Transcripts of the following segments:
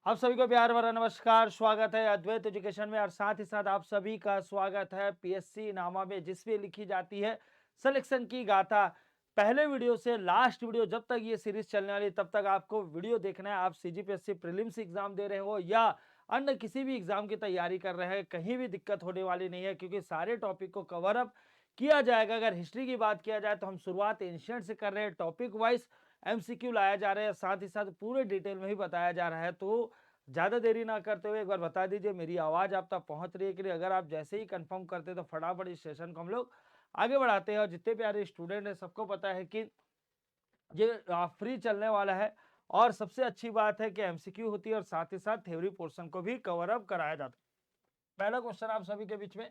आप सभी को प्यार भरा नमस्कार। स्वागत है अद्वैत एजुकेशन में और साथ ही साथ आप सभी का स्वागत है पीएससी नामा में, जिसमें लिखी जाती है सिलेक्शन की गाथा। पहले वीडियो से लास्ट वीडियो जब तक ये सीरीज चलने वाली तब तक आपको वीडियो देखना है। आप सीजीपीएससी प्रीलिम्स एग्जाम दे रहे हो या अन्य किसी भी एग्जाम की तैयारी कर रहे हैं, कहीं भी दिक्कत होने वाली नहीं है, क्योंकि सारे टॉपिक को कवर अप किया जाएगा। अगर हिस्ट्री की बात किया जाए तो हम शुरुआत एंशिएंट से कर रहे हैं, टॉपिक वाइज एमसीक्यू लाया जा रहा है, साथ ही साथ पूरे डिटेल में ही बताया जा रहा है। तो ज्यादा देरी ना करते हुए एक बार बता दीजिए मेरी आवाज आप तक पहुंच रही है कि नहीं। अगर आप जैसे ही कंफर्म करते तो फटाफट इस सेशन को हम लोग आगे बढ़ाते हैं। और जितने प्यारे स्टूडेंट हैं सबको पता है कि ये फ्री चलने वाला है, और सबसे अच्छी बात है कि एमसीक्यू होती है और साथ ही साथ थ्योरी पोर्शन को भी कवर अप कराया जाता है। पहला क्वेश्चन आप सभी के बीच में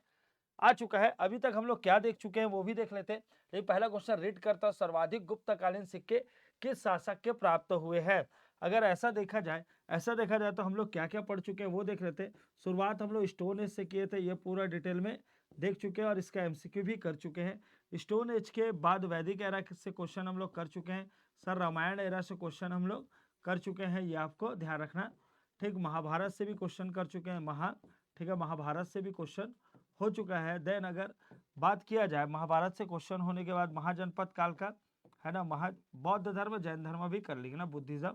आ चुका है। अभी तक हम लोग क्या देख चुके हैं वो भी देख लेते हैं। ये पहला क्वेश्चन रीड करता, सर्वाधिक गुप्तकालीन सिक्के किस शासक के प्राप्त हुए हैं। अगर ऐसा देखा जाए तो हम लोग क्या क्या पढ़ चुके हैं वो देख लेते हैं। शुरुआत हम लोग स्टोन एज से किए थे, ये पूरा डिटेल में देख चुके हैं और इसका एमसीक्यू भी कर चुके हैं। स्टोन एज के बाद वैदिक एरा से क्वेश्चन हम लोग कर चुके हैं। सर रामायण एरा से क्वेश्चन हम लोग कर चुके हैं, ये आपको ध्यान रखना। ठीक, महाभारत से भी क्वेश्चन कर चुके हैं। ठीक है, महाभारत से भी क्वेश्चन हो चुका है। देन अगर बात किया जाए महाभारत से क्वेश्चन होने के बाद महाजनपद काल का, है ना, बौद्ध धर्म जैन धर्म भी कर लेंगे ना, बुद्धिज्म।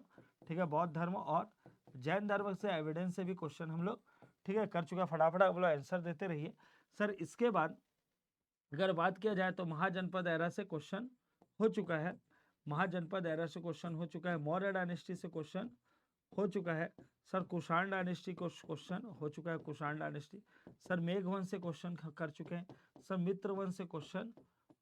ठीक है, बौद्ध धर्म और जैन धर्म से एविडेंस से भी क्वेश्चन हम लोग ठीक है कर चुके हैं। फटाफट आप लोग आंसर देते रहिए। सर इसके बाद अगर बात किया जाए तो महाजनपद एरा से क्वेश्चन हो चुका है। महाजनपद एरा से क्वेश्चन हो चुका है। मौर्य डायनेस्टी से क्वेश्चन हो चुका है। सर कुषाण डायनेस्टी को क्वेश्चन हो चुका है, कुषाण डायनेस्टी। सर मेघवंश से क्वेश्चन कर चुके हैं। सर मित्रवंश से क्वेश्चन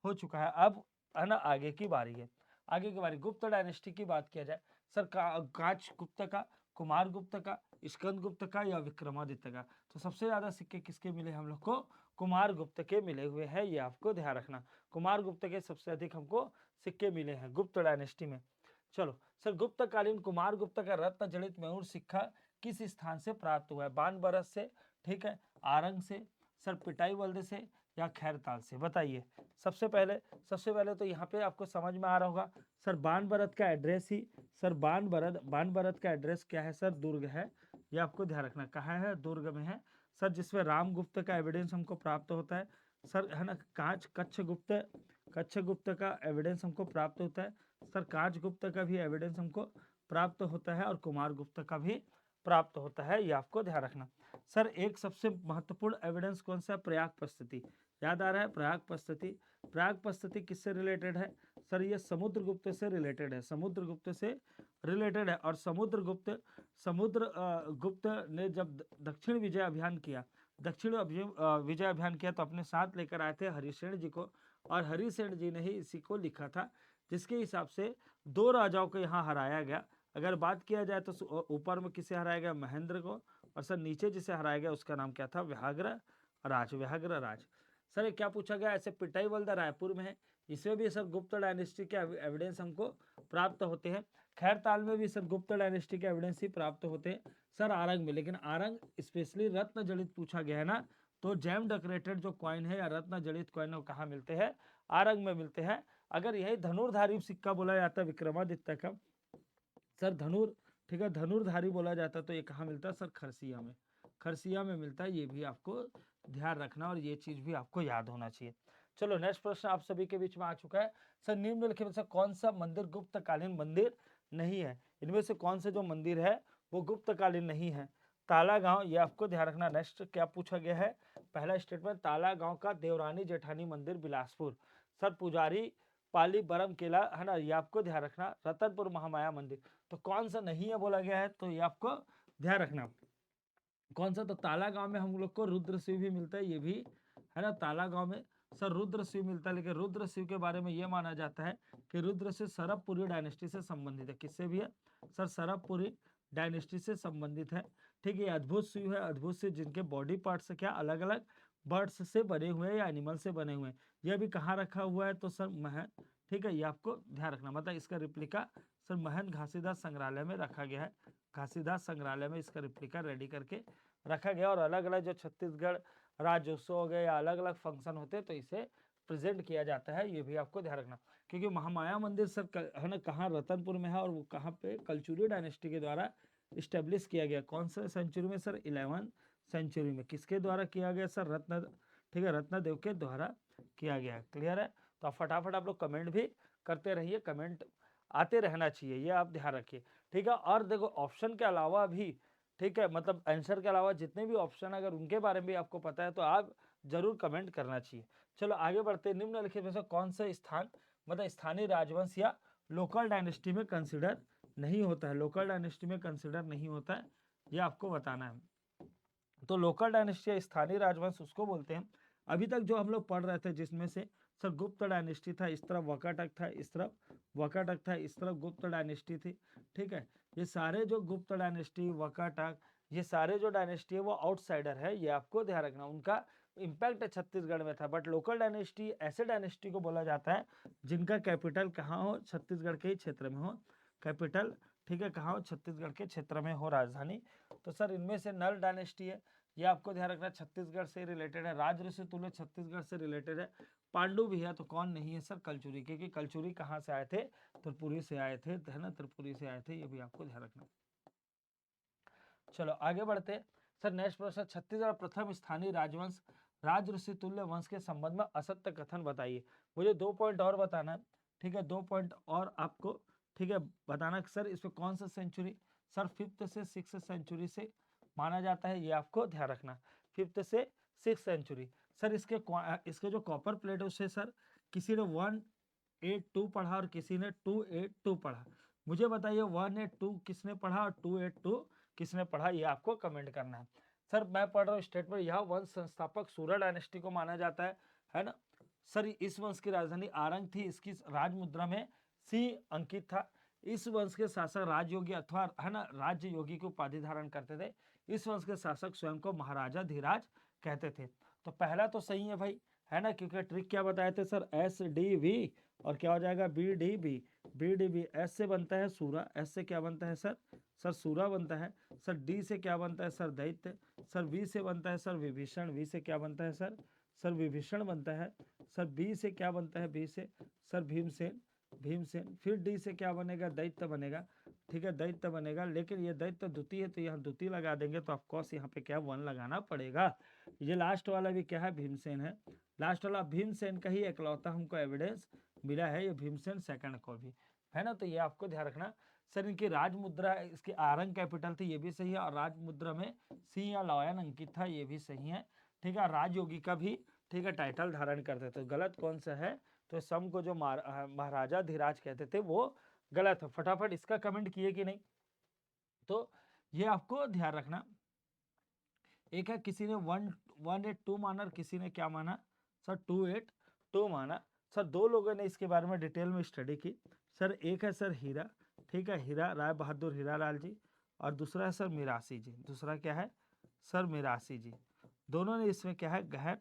हो चुका है। अब है ना आगे की बारी है। आगे की बारी गुप्त डायनेस्टी की बात किया जाए। सर काच गुप्त का, कुमार गुप्त का, स्कंद गुप्त का या विक्रमादित्य का। तो सबसे ज्यादा सिक्के किसके मिले हम लोग को? कुमार गुप्त के मिले हुए हैं, ये आपको ध्यान रखना। कुमार गुप्त के सबसे अधिक हमको सिक्के मिले हैं गुप्त डायनेस्टी में। चलो सर, गुप्तकालीन कुमार गुप्त का रत्न जड़ित मयूर सिक्का किस स्थान से प्राप्त हुआ है? बानबरस से, ठीक है, आरंग से, सर पिटाई बल्द से या खैरताल से, बताइए। सबसे पहले तो यहाँ पे आपको समझ में आ रहा होगा। सर बानबरत का एड्रेस ही, सर बानबरत का एड्रेस क्या है? सर दुर्ग है, ये आपको ध्यान रखना। कहाँ है? दुर्ग में है सर, जिसमें रामगुप्त का एविडेंस हमको प्राप्त होता है। सर है ना, कच्छ गुप्त का एविडेंस हमको प्राप्त होता है। सर कांच गुप्त का भी एविडेंस हमको प्राप्त होता है और कुमार गुप्त का भी प्राप्त होता है, ये आपको ध्यान रखना। सर एक सबसे महत्वपूर्ण एविडेंस कौन सा? प्रयाग पद्धति, याद आ रहा है? प्रयाग पद्धति। प्रयाग पद्धति किससे रिलेटेड है? सर ये समुद्रगुप्त से रिलेटेड है, समुद्रगुप्त से रिलेटेड है। और गुप्त ने जब दक्षिण विजय अभियान किया, विजय अभियान किया तो अपने साथ लेकर आए थे हरिसेन जी को, और हरिसेन जी ने ही इसी को लिखा था, जिसके हिसाब से दो राजाओं को यहाँ हराया गया। अगर बात किया जाए तो ऊपर में किसे हराया गया? महेंद्र को, और सर नीचे जिसे हराया गया उसका नाम क्या था? व्याघ्र राज। सर ये क्या पूछा गया? ऐसे पिटाई बल्दा रायपुर में है, इसमें भी सर गुप्त डायनेस्टी के एविडेंस हमको प्राप्त होते हैं। खैरताल में भी सर गुप्त डायनेस्टी के एविडेंस ही प्राप्त होते हैं। सर आरंग में, लेकिन आरंग स्पेशली रत्न जड़ित पूछा गया है ना, तो जेम डेकोरेटेड जो कॉइन है या रत्न जड़ित कॉइन वो कहाँ मिलते हैं? आरंग में मिलते हैं। अगर यही धनुर्धारी सिक्का बोला जाता है विक्रमादित्य का, सर ठीक है, धनुर्धारी बोला जाता तो ये कहाँ मिलता है? सर खरसिया में मिलता है। ये भी आपको ध्यान रखना और ये चीज भी आपको याद होना चाहिए। चलो नेक्स्ट प्रश्न आप सभी के बीच में आ चुका है। सर निम्नलिखित में से कौन सा मंदिर गुप्तकालीन मंदिर नहीं है? इनमें से कौन से जो मंदिर है वो गुप्तकालीन नहीं है? ताला गांव, ये आपको ध्यान रखना। नेक्स्ट क्या पूछा गया है? पहला स्टेटमेंट, ताला गांव का देवरानी जेठानी मंदिर बिलासपुर। सर पुजारी पाली बरम केला, है ना, ये आपको ध्यान रखना। रतनपुर महामाया मंदिर। तो कौन सा नहीं है बोला गया है? तो ये आपको ध्यान रखना। कौन सा? तो ताला गांव में हम लोग को रुद्र शिव भी मिलता है, ये भी है ना, ताला गांव में सर रुद्र शिव मिलता है। लेकिन रुद्र शिव के बारे में ये माना जाता है कि रुद्र से सरबपुरी डायनेस्टी से संबंधित है। किससे भी है? सर सरबपुरी डायनेस्टी से संबंधित है। ठीक है, अद्भुत शिव है, अद्भुत शिव जिनके बॉडी पार्ट्स क्या अलग अलग बर्ड्स से बने हुए हैं या एनिमल से बने हुए हैं। यह भी कहाँ रखा हुआ है? तो सर महन, ठीक है, ये आपको ध्यान रखना। मतलब इसका रिप्लिका सर महन घासीदास संग्रहालय में रखा गया है। घासीदास संग्रहालय में इसका रिप्लिका रेडी करके रखा गया। और अलग अलग जो छत्तीसगढ़ राज्योत्सव हो गए या अलग अलग फंक्शन होते हैं तो इसे प्रेजेंट किया जाता है, ये भी आपको ध्यान रखना। क्योंकि महामाया मंदिर सर है ना कहाँ? रतनपुर में है, और वो कहाँ पे? कलचुरी डायनेस्टी के द्वारा इस्टेब्लिश किया गया। कौन सा सेंचुरी में सर? 11 सेंचुरी में। किसके द्वारा किया गया सर? रत्न, ठीक है, रत्नदेव के द्वारा किया गया। क्लियर है? तो आप फटाफट आप लोग कमेंट भी करते रहिए, कमेंट आते रहना चाहिए, ये आप ध्यान रखिए, ठीक है। और देखो ऑप्शन के अलावा भी, ठीक है, मतलब आंसर के अलावा जितने भी ऑप्शन अगर उनके बारे में भी आपको पता है तो आप जरूर कमेंट करना चाहिए। चलो आगे बढ़ते हैं। निम्नलिखित में से कौन सा स्थान मतलब स्थानीय राजवंश या लोकल डायनेस्टी में कंसिडर नहीं होता है? लोकल डायनेस्टी में कंसिडर नहीं होता है, ये आपको बताना है। तो लोकल डायनेस्टी या स्थानीय राजवंश उसको बोलते हैं। अभी तक जो हम लोग पढ़ रहे थे जिसमें से सर गुप्त डायनेस्टी था, इस तरफ वकाटक था, इस तरफ वकाटक था, इस तरफ गुप्त डायनेस्टी थी, ठीक है। ये सारे जो गुप्त डायनेस्टी, वकाटक, ये सारे जो डायनेस्टी है वो आउटसाइडर है, ये आपको ध्यान रखना। उनका इम्पैक्ट छत्तीसगढ़ में था, बट लोकल डायनेस्टी ऐसे डायनेस्टी को बोला जाता है जिनका कैपिटल कहाँ हो? छत्तीसगढ़ के ही क्षेत्र में हो कैपिटल, ठीक है, कहाँ हो? छत्तीसगढ़ के क्षेत्र में हो राजधानी। तो सर इनमें से नल डायनेस्टी है, ये आपको ध्यान रखना, छत्तीसगढ़ से रिलेटेड है। राज ऋषि तुल्य छत्तीसगढ़ से रिलेटेड है। पांडु भी है तो कौन नहीं है सर? कलचुरी, क्योंकि कलचुरी कहाँ से आए थे? त्रिपुरी से आए थे, है ना, त्रिपुरी से आए थे, ये भी आपको ध्यान रखना। चलो आगे बढ़ते सर। नेक्स्ट प्रश्न, छत्तीसगढ़ प्रथम स्थानीय राजवंश राज ऋषि तुल्य वंश के संबंध में असत्य कथन बताइए। मुझे 2 पॉइंट और बताना है, ठीक है, 2 पॉइंट और आपको, ठीक है, बताना सर इसमें कौन सा सेंचुरी सर 5th से 6th सेंचुरी से माना जाता है, ये आपको ध्यान रखना। 5th से 6th सेंचुरी। सर इसके जो कॉपर प्लेट है उसे सर किसी ने 182 पढ़ा और किसी ने 282 पढ़ा। मुझे बताइए 182 किसने पढ़ा और 282 किसने पढ़ा, ये आपको कमेंट करना है। सर मैं पढ़ रहा हूँ स्टेटमेंट, यह वंश संस्थापक सूर्य डायनेस्टी को माना जाता है ना। सर इस वंश की राजधानी आरंग थी, इसकी राजमुद्रा में सी अंकित था। इस वंश के शासक राजयोगी अथवा है ना राज्य योगी की उपाधि धारण करते थे। इस वंश के शासक स्वयं को महाराजा धीराज कहते थे। तो पहला तो सही है भाई, है ना, क्योंकि ट्रिक क्या बताए थे सर? SDV और क्या हो जाएगा? BDB। BDB एस से बनता है सूरा, एस से क्या बनता है सर? सर सूरा बनता है। सर डी से क्या बनता है सर? दैत्य। सर वी से बनता है सर विभीषण, वी से क्या बनता है सर? सर विभीषण बनता है। सर बी से क्या बनता है? बी से सर भीमसेन, भीमसेन। फिर डी से क्या बनेगा? दैत्य बनेगा, ठीक है, दैत्य बनेगा। लेकिन ये दैत्य द्वितीय है तो यहाँ द्वितीय लगा देंगे, तो ऑफकोर्स यहाँ पे क्या 1 लगाना पड़ेगा। ये लास्ट वाला भी क्या है? भीमसेन है। लास्ट वाला भीमसेन का ही एकलौता हमको एविडेंस मिला है, ये भीमसेन सेकंड को भी, है ना। तो ये आपको ध्यान रखना। सर इनकी राजमुद्रा, इसकी आरंग कैपिटल थी, ये भी सही है। और राजमुद्रा में सिंह या लॉयन अंकित था, ये भी सही है, ठीक है। राजयोगी का भी, ठीक है, टाइटल धारण करते थे। गलत कौन सा है? तो सम को जो महाराजा धीराज कहते थे वो गलत है। फटाफट इसका कमेंट किए कि नहीं, तो ये आपको ध्यान रखना। एक है किसी ने 182 माना और किसी ने क्या माना सर? 282 माना। सर 2 लोगों ने इसके बारे में डिटेल में स्टडी की। सर एक है सर हीरा, ठीक है, हीरा राय बहादुर हीरालाल जी, और दूसरा है सर मिरासी जी। दूसरा क्या है सर? मिरासी जी। दोनों ने इसमें क्या है? गहन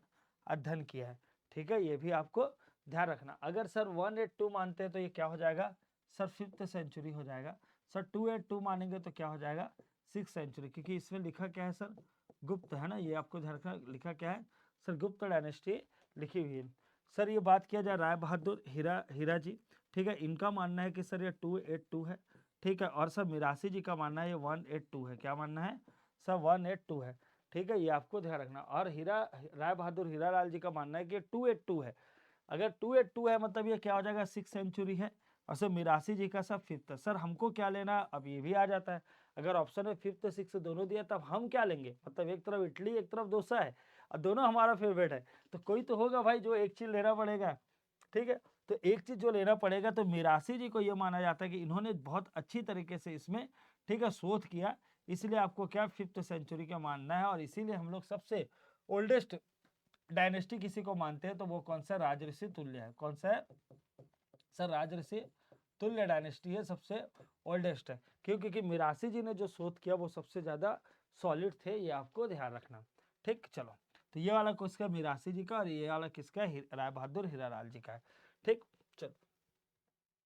अध्ययन किया है, ठीक है, ये भी आपको ध्यान रखना। अगर सर 182 मानते हैं तो ये क्या हो जाएगा सर? 5th सेंचुरी हो जाएगा। सर 282 मानेंगे तो क्या हो जाएगा? 6th सेंचुरी, क्योंकि इसमें लिखा क्या है सर? गुप्त, है ना, ये आपको ध्यान रखना। लिखा क्या है सर? गुप्त डायनेस्टी लिखी हुई है। सर ये बात किया जाए राय बहादुर हीरा जी, ठीक है, इनका मानना है कि सर ये 282 है, ठीक है। और सर मिरासी जी का मानना है ये 182 है। क्या मानना है सर? 182 है, ठीक है, ये आपको ध्यान रखना। और राय बहादुर हीरालाल जी का मानना है कि 282 है। अगर 282 है मतलब ये क्या हो जाएगा? 6th सेंचुरी है। और सर मिरासी जी का सर 5th। सर हमको क्या लेना? अब ये भी आ जाता है, अगर ऑप्शन में 5th 6th दोनों दिया तब हम क्या लेंगे? मतलब एक तरफ इटली एक तरफ डोसा है और दोनों हमारा फेवरेट है, तो कोई तो होगा भाई जो एक चीज लेना पड़ेगा, ठीक है। तो एक चीज जो लेना पड़ेगा, तो मिरासी जी को यह माना जाता है कि इन्होंने बहुत अच्छी तरीके से इसमें, ठीक है, शोध किया, इसलिए आपको क्या 5th सेंचुरी का मानना है। और इसीलिए हम लोग सबसे ओल्डेस्ट डायनेस्टी किसी को मानते हैं तो वो कौन सा? राजऋषि तुल्य है। कौन सा है सर? राजऋषि तुल्य डायनेस्टी है, सबसे ओल्डेस्ट है। क्यों? क्योंकि मिरासी जी ने जो शोध किया वो सबसे ज्यादा सॉलिड थे, ये आपको ध्यान रखना, ठीक। चलो तो ये वाला किसका? मिरासी जी का, और ये वाला किसका है? राय बहादुर हीरालाल जी का है, ठीक। चलो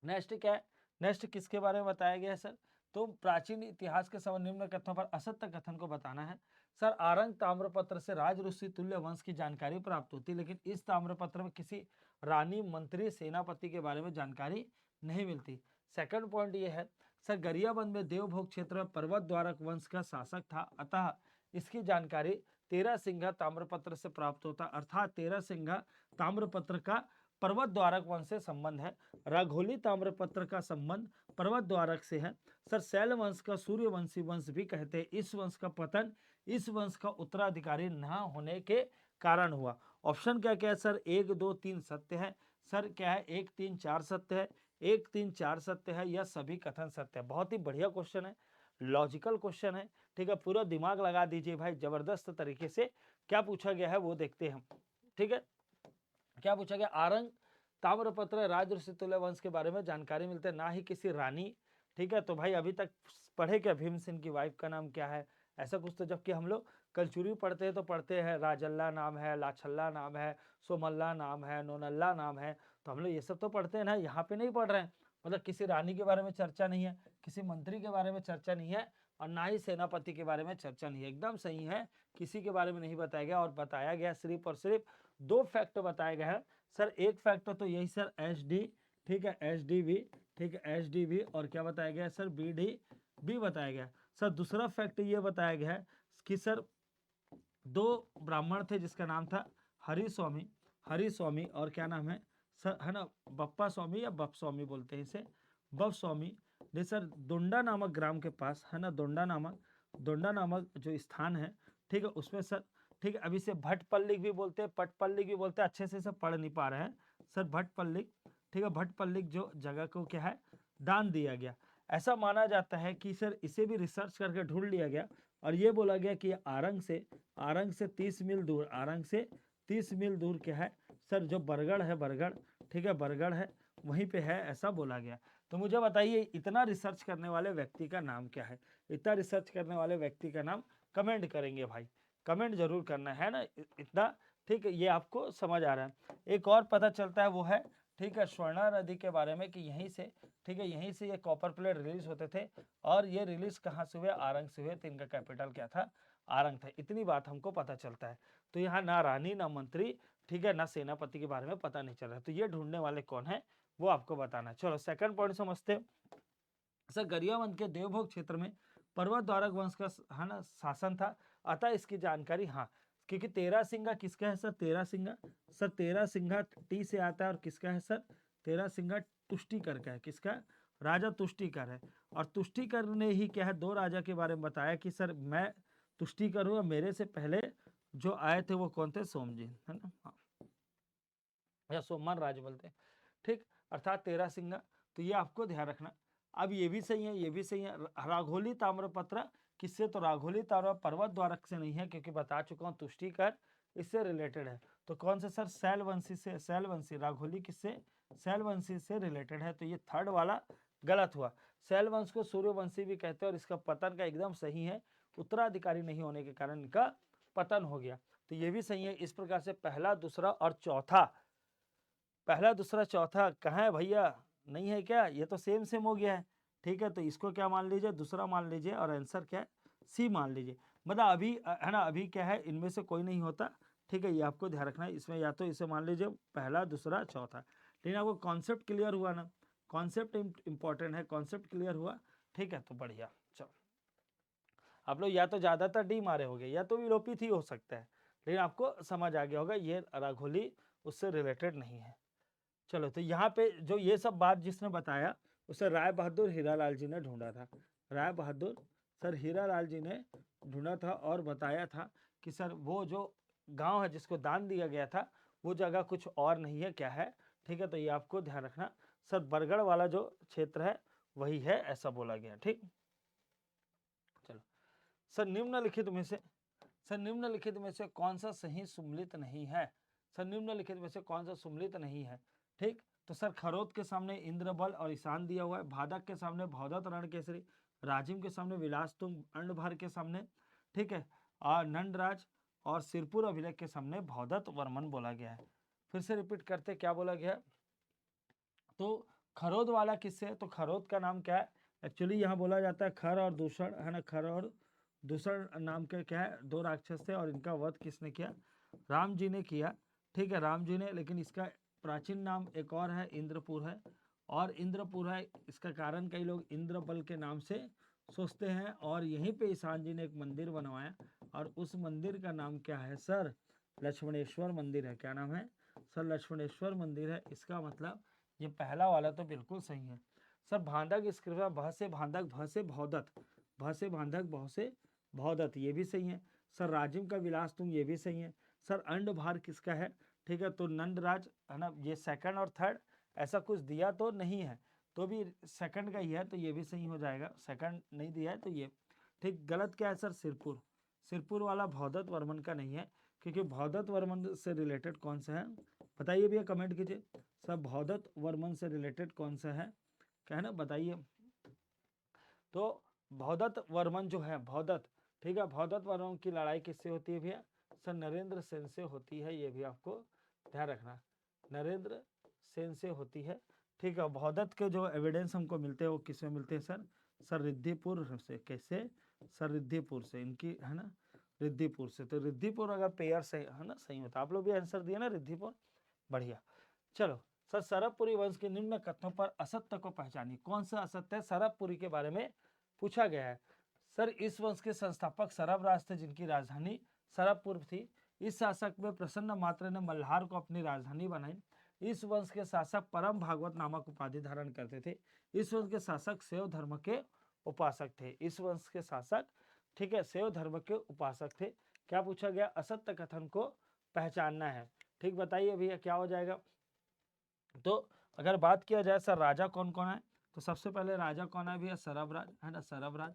नेक्स्ट क्या है? नेक्स्ट किसके बारे में बताया गया है सर? तो प्राचीन इतिहास के समय निम्न कथनों पर असत्य कथन को बताना है। सर आरंग ताम्रपत्र से राजऋषि तुल्य वंश की जानकारी प्राप्त होती है, लेकिन इस ताम्रपत्र में किसी रानी, मंत्री, सेनापति के बारे में जानकारी नहीं मिलती। सेकंड पॉइंट ये है सर गरियाबंद में देवभोग क्षेत्र में पर्वत द्वारक वंश का शासक था, अतः इसकी जानकारी तेरहसिंगा ताम्रपत्र से प्राप्त होता, अर्थात तेरहसिंगा ताम्रपत्र का पर्वत द्वारक वंश से संबंध है। राघोली ताम्रपत्र का संबंध पर्वत द्वारक से है। सर शैल वंश का सूर्यवंशी वंश भी कहते हैं। इस वंश का पतन इस वंश का उत्तराधिकारी न होने के कारण हुआ। ऑप्शन क्या क्या है सर? 1 2 3 सत्य है। सर क्या है? 1 3 4 सत्य है, 1 3 4 सत्य है, या सभी कथन सत्य है। बहुत ही बढ़िया क्वेश्चन है, लॉजिकल क्वेश्चन है। ठीक है, पूरा दिमाग लगा दीजिए भाई, जबरदस्त तरीके से क्या पूछा गया है वो देखते हैं हम। ठीक है, क्या पूछा गया? आरंग ताम्रपत्र राज ऋषितुल्य वंश के बारे में जानकारी मिलते हैं, ना ही किसी रानी। ठीक है, तो भाई अभी तक पढ़े क्या भीमसेन की वाइफ का नाम क्या है, ऐसा कुछ तो, जबकि हम लोग कलचुरी पढ़ते हैं तो पढ़ते हैं राजल्ला नाम है, लाछल्ला नाम है, सोमल्ला नाम है, नोनल्ला नाम है, तो हम लोग ये सब तो पढ़ते हैं ना, यहाँ पे नहीं पढ़ रहे हैं। मतलब किसी रानी के बारे में चर्चा नहीं है, किसी मंत्री के बारे में चर्चा नहीं है, और ना ही सेनापति के बारे में चर्चा नहीं है। एकदम सही है, किसी के बारे में नहीं बताया गया, और बताया गया सिर्फ और सिर्फ 2 फैक्ट बताए गए हैं। सर एक फैक्टर तो यही सर HD, ठीक है, HDV, ठीक है, HDV, और क्या बताया गया सर? BDB बताया गया। सर दूसरा फैक्ट ये बताया गया है कि सर 2 ब्राह्मण थे जिसका नाम था हरिस्वामी, हरिस्वामी, और क्या नाम है सर, है ना, बप्पा स्वामी या बप स्वामी बोलते हैं इसे, बप स्वामी ने सर दोंडा नामक ग्राम के पास, है ना, दोंडा नामक जो स्थान है, ठीक है, उसमें सर, ठीक है, अभी से भट्टपल्लिक भी बोलते हैं, पटपल्लिक भी बोलते हैं, अच्छे से सब पढ़ नहीं पा रहे हैं सर, भट्टपल्लिक, ठीक है, भट्टपल्लिक जो जगह को क्या है दान दिया गया। ऐसा माना जाता है कि सर इसे भी रिसर्च करके ढूंढ लिया गया, और ये बोला गया कि आरंग से 30 मील दूर, आरंग से 30 मील दूर क्या है सर, जो बरगढ़ है, बरगढ़, ठीक है, बरगढ़ है, वहीं पे है, ऐसा बोला गया। तो मुझे बताइए इतना रिसर्च करने वाले व्यक्ति का नाम क्या है? इतना रिसर्च करने वाले व्यक्ति का नाम कमेंट करेंगे भाई, कमेंट जरूर करना है ना इतना, ठीक है, ये आपको समझ आ रहा है। एक और पता चलता है वो है, ठीक है, स्वर्णा नदी के बारे में, कि यहीं से, ठीक है, यहीं से ये कॉपर प्लेट रिलीज होते थे, और ये रिलीज कहाँ से हुए? आरंग से हुए, तो इनका कैपिटल क्या था? आरंग था। इतनी बात हमको पता चलता है। तो यहाँ ना रानी ना मंत्री, ठीक है, ना सेनापति के बारे में पता नहीं चल रहा है, तो ये ढूंढने वाले कौन है वो आपको बताना है। चलो सेकंड पॉइंट समझते हैं। सर गरियाबंद के देवभोग क्षेत्र में पर्वत द्वारक वंश का, है ना, शासन था, अतः इसकी जानकारी, हाँ, क्योंकि तेरहसिंगा किसका है सर? तेरहसिंगा, सर तेरहसिंगा टी से आता है, और किसका है सर? तेरहसिंगा तुष्टिकर का है। किसका? राजा तुष्टिकर है। और तुष्टिकर ने ही क्या है 2 राजा के बारे में बताया कि सर मैं तुष्टिकर हूँ, मेरे से पहले जो आए थे वो कौन थे? सोमजी, है ना, हाँ, या सोमन राज बोलते हैं, ठीक, अर्थात तेरहसिंगा। तो ये आपको ध्यान रखना। अब ये भी सही है, ये भी सही है। राघोली ताम्रपत्र किससे? तो राघोली ताम्र पर्वत द्वारक से नहीं है, क्योंकि बता चुका हूँ तुष्टिकर इससे रिलेटेड है। तो कौन से सर? शैलवंशी से, शैलवंशी। राघोली किससे? शैलवंशी से रिलेटेड है, तो ये थर्ड वाला गलत हुआ। शैलवंश को सूर्यवंशी भी कहते हैं, और इसका पतन का एकदम सही है, उत्तराधिकारी नहीं होने के कारण इनका पतन हो गया। तो ये भी सही है। इस प्रकार से पहला, दूसरा और चौथा, पहला, दूसरा, चौथा कहाँ है भैया? नहीं है क्या? ये तो सेम सेम हो गया है। ठीक है, तो इसको क्या मान लीजिए? दूसरा मान लीजिए, और आंसर क्या है? सी मान लीजिए। मतलब अभी है ना, अभी क्या है, इनमें से कोई नहीं होता। ठीक है, ये आपको ध्यान रखना है। इसमें या तो इसे मान लीजिए पहला, दूसरा, चौथा। लेकिन आपको कॉन्सेप्ट क्लियर हुआ ना? कॉन्सेप्ट इंपॉर्टेंट है, कॉन्सेप्ट क्लियर हुआ। ठीक है, तो बढ़िया। चलो, आप लोग या तो ज्यादातर डी मारे होगे, या तो विलोपित ही हो सकता है, लेकिन आपको समझ आ गया होगा ये राघोली उससे रिलेटेड नहीं है। चलो, तो यहाँ पे जो ये सब बात जिसने बताया उसे राय बहादुर हीरालाल जी ने ढूंढा था। राय बहादुर सर हीरालाल जी ने ढूंढा था, और बताया था कि सर वो जो गांव है जिसको दान दिया गया था, वो जगह कुछ और नहीं है, क्या है? ठीक है, तो ये आपको ध्यान रखना। सर बरगढ़ वाला जो क्षेत्र है वही है, ऐसा बोला गया। ठीक, चलो। सर निम्नलिखित में से, सर निम्नलिखित में से कौन सा सही सुम्मिलित नहीं है? सर निम्नलिखित में से कौन सा सुम्मिलित नहीं है? ठीक, तो सर खरोद के सामने इंद्रबल और ईशान दिया हुआ है, भादक के सामने भौदत रण केसरी, राजिम के सामने विलास तुंग अंडभर के सामने, ठीक है, और नंदराज और सिरपुर अभिलेख के सामने भौदत वर्मन बोला गया है। फिर से रिपीट करते, क्या बोला गया? तो खरोद वाला किससे है? तो खरोद का नाम क्या है? एक्चुअली यहाँ बोला जाता है खर और दूषण, है ना, खर और दूषण नाम के क्या है 2 राक्षस थे, और इनका वध किसने किया? राम जी ने किया। ठीक है, राम जी ने, लेकिन इसका प्राचीन नाम एक और है, इंद्रपुर है। और इंद्रपुर है, इसका कारण कई लोग इंद्रबल के नाम से सोचते हैं। और यहीं पे ईशान जी ने एक मंदिर बनवाया और उस मंदिर का नाम क्या है सर? लक्ष्मणेश्वर मंदिर है। क्या नाम है सर? लक्ष्मणेश्वर मंदिर है। इसका मतलब ये पहला वाला तो बिल्कुल सही है सर। भांडक स्क्रिप्ट भ से भांडक, भ से भौदत, भ से भांडक, भ से भौदत, ये भी सही है सर। राजिम का विलास तुम, ये भी सही है सर। अंड भार किसका है? ठीक है, तो नंदराज है ना। ये सेकंड और थर्ड ऐसा कुछ दिया तो नहीं है, तो भी सेकंड का ही है, तो ये भी सही हो जाएगा। सेकंड नहीं दिया है तो ये ठीक। गलत क्या है सर? सिरपुर। सिरपुर वाला भौदत्त वर्मन का नहीं है, क्योंकि भौदत्त वर्मन से रिलेटेड कौन सा है बताइए भैया, कमेंट कीजिए सर। भौदत्त वर्मन से रिलेटेड कौन सा है, क्या है ना, बताइए। तो भौदत्त वर्मन जो है, भौदत्त, ठीक है, भौदत्त वर्मन की लड़ाई किससे होती है भैया सर? नरेंद्र सेन से होती है। ये भी आपको ध्यान रखना, नरेंद्र सेन से होती है। ठीक है, भौदत्त के जो एविडेंस हमको मिलते हैं वो किसमें मिलते हैं सर? सर रिद्धिपुर से। कैसे सर? रिद्धिपुर से, इनकी है ना, रिद्धिपुर से। तो रिद्धिपुर अगर पेयर से है ना सही होता। आप लोग भी आंसर दिए ना रिद्धिपुर, बढ़िया। चलो सर, सरबपुरी वंश के निम्न कथनों पर असत्य को पहचानिए। कौन सा असत्य है? सरबपुरी के बारे में पूछा गया है सर। इस वंश के संस्थापक सरबराज थे, जिनकी राजधानी सरबपुर थी। इस शासक में प्रसन्न मात्र ने मल्हार को अपनी राजधानी बनाई। इस वंश के शासक परम भागवत नामक उपाधि धारण करते थे। इस वंश के शासक शैव धर्म के उपासक थे। इस वंश के शासक, ठीक है, शैव धर्म के उपासक थे। क्या पूछा गया? असत्य कथन को पहचानना है। ठीक, बताइए भैया क्या हो जाएगा। तो अगर बात किया जाए सर राजा कौन कौन है, तो सबसे पहले राजा कौन है भैया? सरबराज है ना, सरबराज।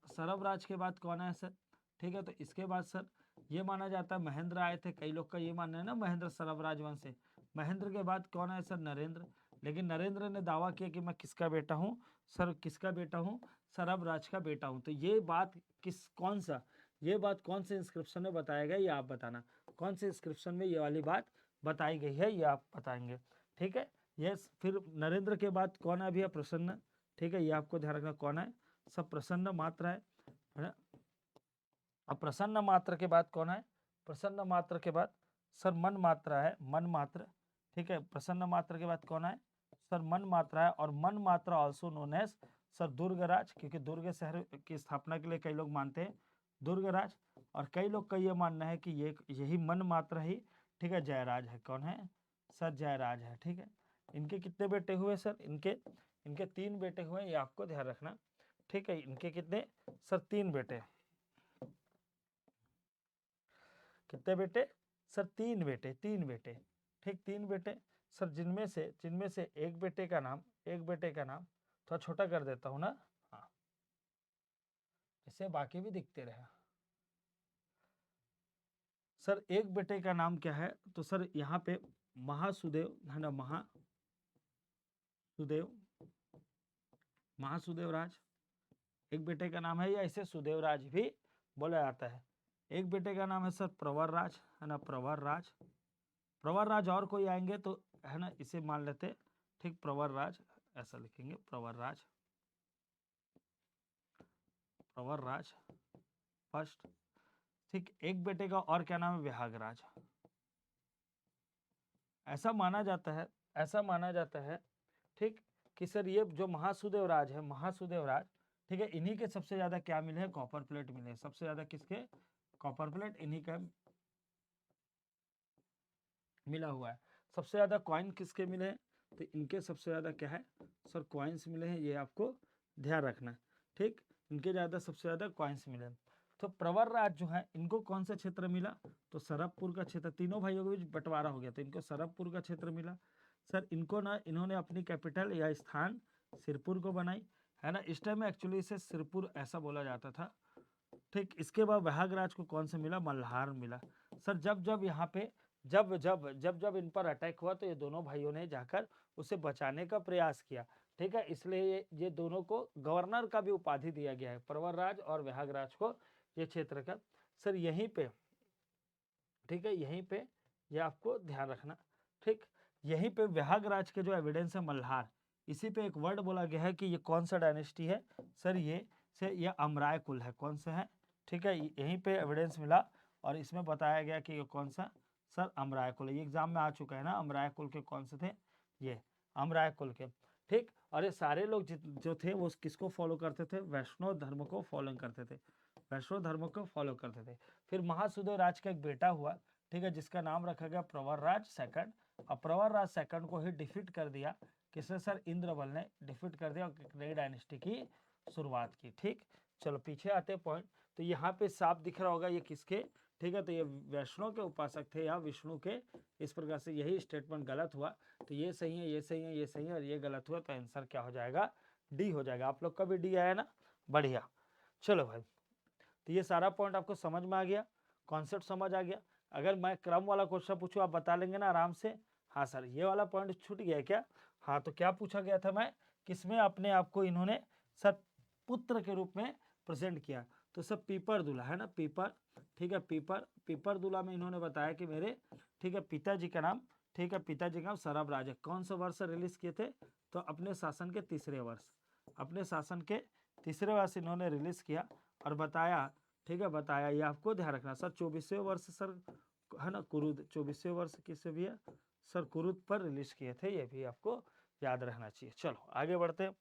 सरबराज के बाद कौन है सर? ठीक है, तो इसके बाद सर ये माना जाता है महेंद्र आए थे। कई लोग का ये मानना है ना, महेंद्र सरबराज वंश से। महेंद्र के बाद कौन है सर? नरेंद्र। लेकिन नरेंद्र ने दावा किया कि मैं किसका बेटा हूँ सर? किसका बेटा हूँ? सरबराज का बेटा हूँ। तो ये बात कौन सा, ये बात कौन से इंस्क्रिप्शन में बताया गया, ये आप बताना। कौन से इंस्क्रिप्शन में ये वाली बात बताई गई है, ये आप बताएंगे। ठीक है, ये फिर नरेंद्र के बाद कौन है भैया? प्रसन्न। ठीक है, ये आपको ध्यान रखना कौन है सब? प्रसन्न मात्र है ना। अब प्रसन्न मात्र के बाद कौन है? प्रसन्न मात्र के बाद सर मन मात्रा है, मन मात्र। ठीक है, प्रसन्न मात्र के बाद कौन है सर? मन मात्रा है। और मन मात्रा also known as sir Durgraj, क्योंकि दुर्ग शहर की स्थापना के लिए कई लोग मानते हैं दुर्गराज। और कई लोग का ये मानना है कि ये यही मन मात्रा ही, ठीक है, जयराज है। कौन है सर? जयराज है। ठीक है, इनके कितने बेटे हुए सर? इनके 3 बेटे हुए, ये आपको ध्यान रखना। ठीक है, इनके कितने सर? 3 बेटे। कितने बेटे सर? 3 बेटे, 3 बेटे। ठीक, 3 बेटे सर, जिनमें से एक बेटे का नाम, थोड़ा छोटा कर देता हूं ना, हाँ, इससे बाकी भी दिखते रहे। सर एक बेटे का नाम क्या है? तो सर यहाँ पे महासुदेव है ना, महासुदेव, महासुदेव राज एक बेटे का नाम है, या इसे सुदेव राज भी बोला जाता है। एक बेटे का नाम है सर प्रवर राज, है ना, प्रवर राज। प्रवर राज और कोई आएंगे तो है ना इसे मान लेते। ठीक, प्रवर राज ऐसा लिखेंगे, प्रवर राज, प्रवर राज फर्स्ट। ठीक, एक बेटे का और क्या नाम है? विहागराज। ऐसा माना जाता है, ऐसा माना जाता है, ठीक, कि सर ये जो महासुदेव राज है, महासुदेव राज, ठीक है, इन्हीं के सबसे ज्यादा क्या मिले हैं? कॉपर प्लेट मिले हैं। सबसे ज्यादा किसके? कॉपर प्लेट इन्हीं का मिला हुआ है। सबसे ज्यादा कॉइन किसके मिले हैं? तो इनके सबसे ज्यादा क्या है सर? कॉइन्स मिले हैं, ये आपको ध्यान रखना। ठीक, इनके ज्यादा सबसे ज्यादा कॉइन्स मिले हैं। तो प्रवर राज जो है, इनको कौन सा क्षेत्र मिला? तो सरबपुर का क्षेत्र। तीनों भाइयों के बीच बंटवारा हो गया, तो इनको सरबपुर का क्षेत्र मिला। सर इनको ना, इन्होंने अपनी कैपिटल या स्थान सिरपुर को बनाई, है ना। इस टाइम में एक्चुअली इसे सिरपुर ऐसा बोला जाता था। ठीक, इसके बाद वहागराज को कौन सा मिला? मल्हार मिला। सर जब जब यहाँ पे जब इन पर अटैक हुआ, तो ये दोनों भाइयों ने जाकर उसे बचाने का प्रयास किया। ठीक है, इसलिए ये दोनों को गवर्नर का भी उपाधि दिया गया है, प्रवरराज और वहागराज को, ये क्षेत्र का। सर यहीं पे, ठीक है, यहीं पे ये आपको ध्यान रखना। ठीक, यहीं पे वहागराज के जो एविडेंस है मल्हार, इसी पे एक वर्ड बोला गया है कि ये कौन सा डायनेस्टी है सर? ये अमराय कुल है। कौन सा है? ठीक है, यहीं पे एविडेंस मिला और इसमें बताया गया कि ये कौन सा सर? अमराय कुल। ये एग्जाम में आ चुका है ना, अमराय कुल के कौन से थे? ये अमराय कुल के, ठीक। और ये सारे लोग जो थे वो किसको फॉलो करते थे, वैष्णव धर्म को फॉलो करते थे, वैष्णव धर्म को फॉलो करते थे। फिर महासुदेव राज का एक बेटा हुआ, ठीक है, जिसका नाम रखा गया प्रवरराज सेकंड। और प्रवरराज सेकंड को ही डिफीट कर दिया किसने सर, इंद्रबल ने डिफीट कर दिया और नई डायनेस्टी की शुरुआत की, ठीक। चलो पीछे आते पॉइंट। तो यहाँ पे साफ दिख रहा होगा ये किसके, ठीक है, तो ये वैष्णव के उपासक थे या विष्णु के। इस प्रकार से यही स्टेटमेंट गलत हुआ, तो ये सही है, ये सही है, ये सही है और ये गलत हुआ, तो आंसर क्या हो जाएगा, डी हो जाएगा। आप लोग का भी डी आया ना, बढ़िया। चलो भाई, तो ये सारा पॉइंट आपको समझ में आ गया, कॉन्सेप्ट समझ आ गया। अगर मैं क्रम वाला क्वेश्चन पूछूं आप बता लेंगे ना आराम से। हाँ सर, ये वाला पॉइंट छूट गया क्या, हाँ तो क्या पूछा गया था मैं, किसमें अपने आप को इन्होंने सर पुत्र के रूप में प्रेजेंट किया, तो सर पीपर दूल्हा है ना, पीपर, ठीक है, पीपर दूल्हा में इन्होंने बताया कि मेरे, ठीक है, पिताजी का नाम, ठीक है, पिताजी का नाम सरब राज है। कौन सा वर्ष रिलीज किए थे, तो अपने शासन के तीसरे वर्ष, अपने शासन के तीसरे वर्ष इन्होंने रिलीज किया और बताया, ठीक है, बताया, ये आपको ध्यान रखना सर 24वें वर्ष सर है ना, कुरुद 24वें वर्ष किससे भी है सर, कुरुद पर रिलीज किए थे, ये भी आपको याद रहना चाहिए। चलो आगे बढ़ते हैं।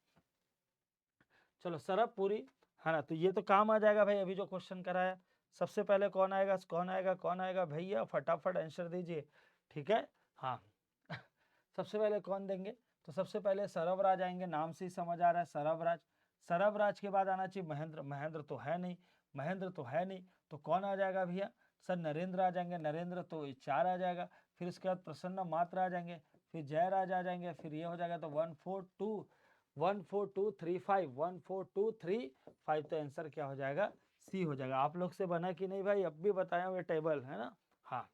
चलो सरबपुरी है ना, तो ये तो काम आ जाएगा भाई, अभी जो क्वेश्चन कराया। सबसे पहले कौन आएगा, कौन आएगा, कौन आएगा भैया, फटाफट आंसर दीजिए, ठीक है। हाँ सबसे पहले कौन देंगे, तो सबसे पहले सरबराज आएंगे, नाम से ही समझ आ रहा है सरबराज। सरबराज के बाद आना चाहिए महेंद्र, महेंद्र तो है नहीं, महेंद्र तो है नहीं, तो कौन आ जाएगा भैया, सर नरेंद्र आ जाएंगे, नरेंद्र तो 4 आ जाएगा। फिर उसके बाद प्रसन्न मात्र आ जाएंगे, फिर जयराज आ जाएंगे, फिर ये हो जाएगा तो 14235, 14235, तो आंसर क्या हो जाएगा, सी हो जाएगा। आप लोग से बना कि नहीं भाई, अब भी बताया हुआ टेबल है ना। हाँ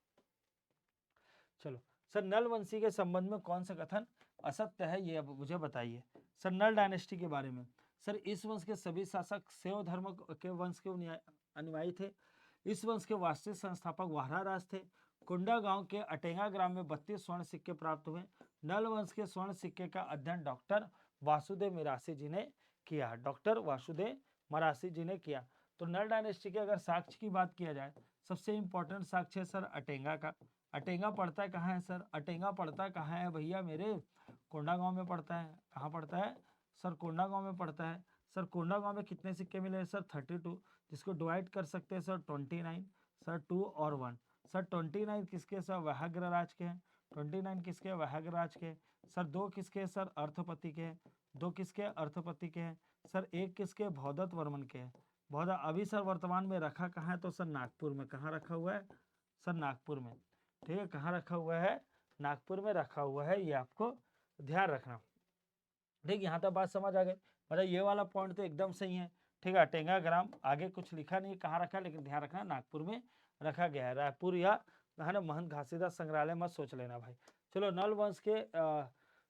चलो सर, नलवंशी के संबंध में कौन सा कथन असत्य है, ये अब मुझे बताइए। सर नल डायनेस्टी के बारे में, सर इस वंश के सभी शासक शैव धर्म के वंश के अनुयायी थे। इस वंश के वास्तविक संस्थापक वाहराराज थे। कुंडा गांव के अटेंगा ग्राम में 32 स्वर्ण सिक्के प्राप्त हुए। नल वंश के स्वर्ण सिक्के का अध्ययन डॉक्टर वासुदेव मिरासी जी ने किया, डॉक्टर वासुदेव मरासी जी ने किया। तो नल डायनेस्टी के अगर साक्ष्य की बात किया जाए, सबसे इंपॉर्टेंट साक्ष्य है सर अटेंगा का। अटेंगा पड़ता है कहाँ है सर, अटेंगा पड़ता कहाँ है भैया मेरे, कोंडा गांव में पड़ता है। कहाँ पड़ता है सर, कोंडा गांव में पड़ता है। सर कोंडा गांव में कितने सिक्के मिले हैं सर, 32, जिसको डिवाइड कर सकते हैं सर 29, सर 2 और 1। सर 29 किसके सर, वहाग्र राज के हैं। 29 किसके, वहाग्र राज के। सर 2 किसके सर, अर्थपति के हैं। 2 किसके, अर्थपति के हैं। सर 1 किसके, भौदत्त वर्मन के हैं। भौदा अभी सर वर्तमान में रखा कहाँ है, तो सर नागपुर में। कहाँ रखा हुआ है सर, नागपुर में, ठीक है, कहाँ रखा हुआ है, नागपुर में रखा हुआ है, ये आपको ध्यान रखना। ठीक, यहाँ तक बात समझ आ गई, मतलब ये वाला पॉइंट तो एकदम सही है, ठीक है। अटेंगा ग्राम आगे कुछ लिखा नहीं कहाँ रखा, लेकिन ध्यान रखना नागपुर में रखा गया है, रायपुर या है ना महंत घासीदास संग्रहालय मत सोच लेना भाई। चलो नल वंश के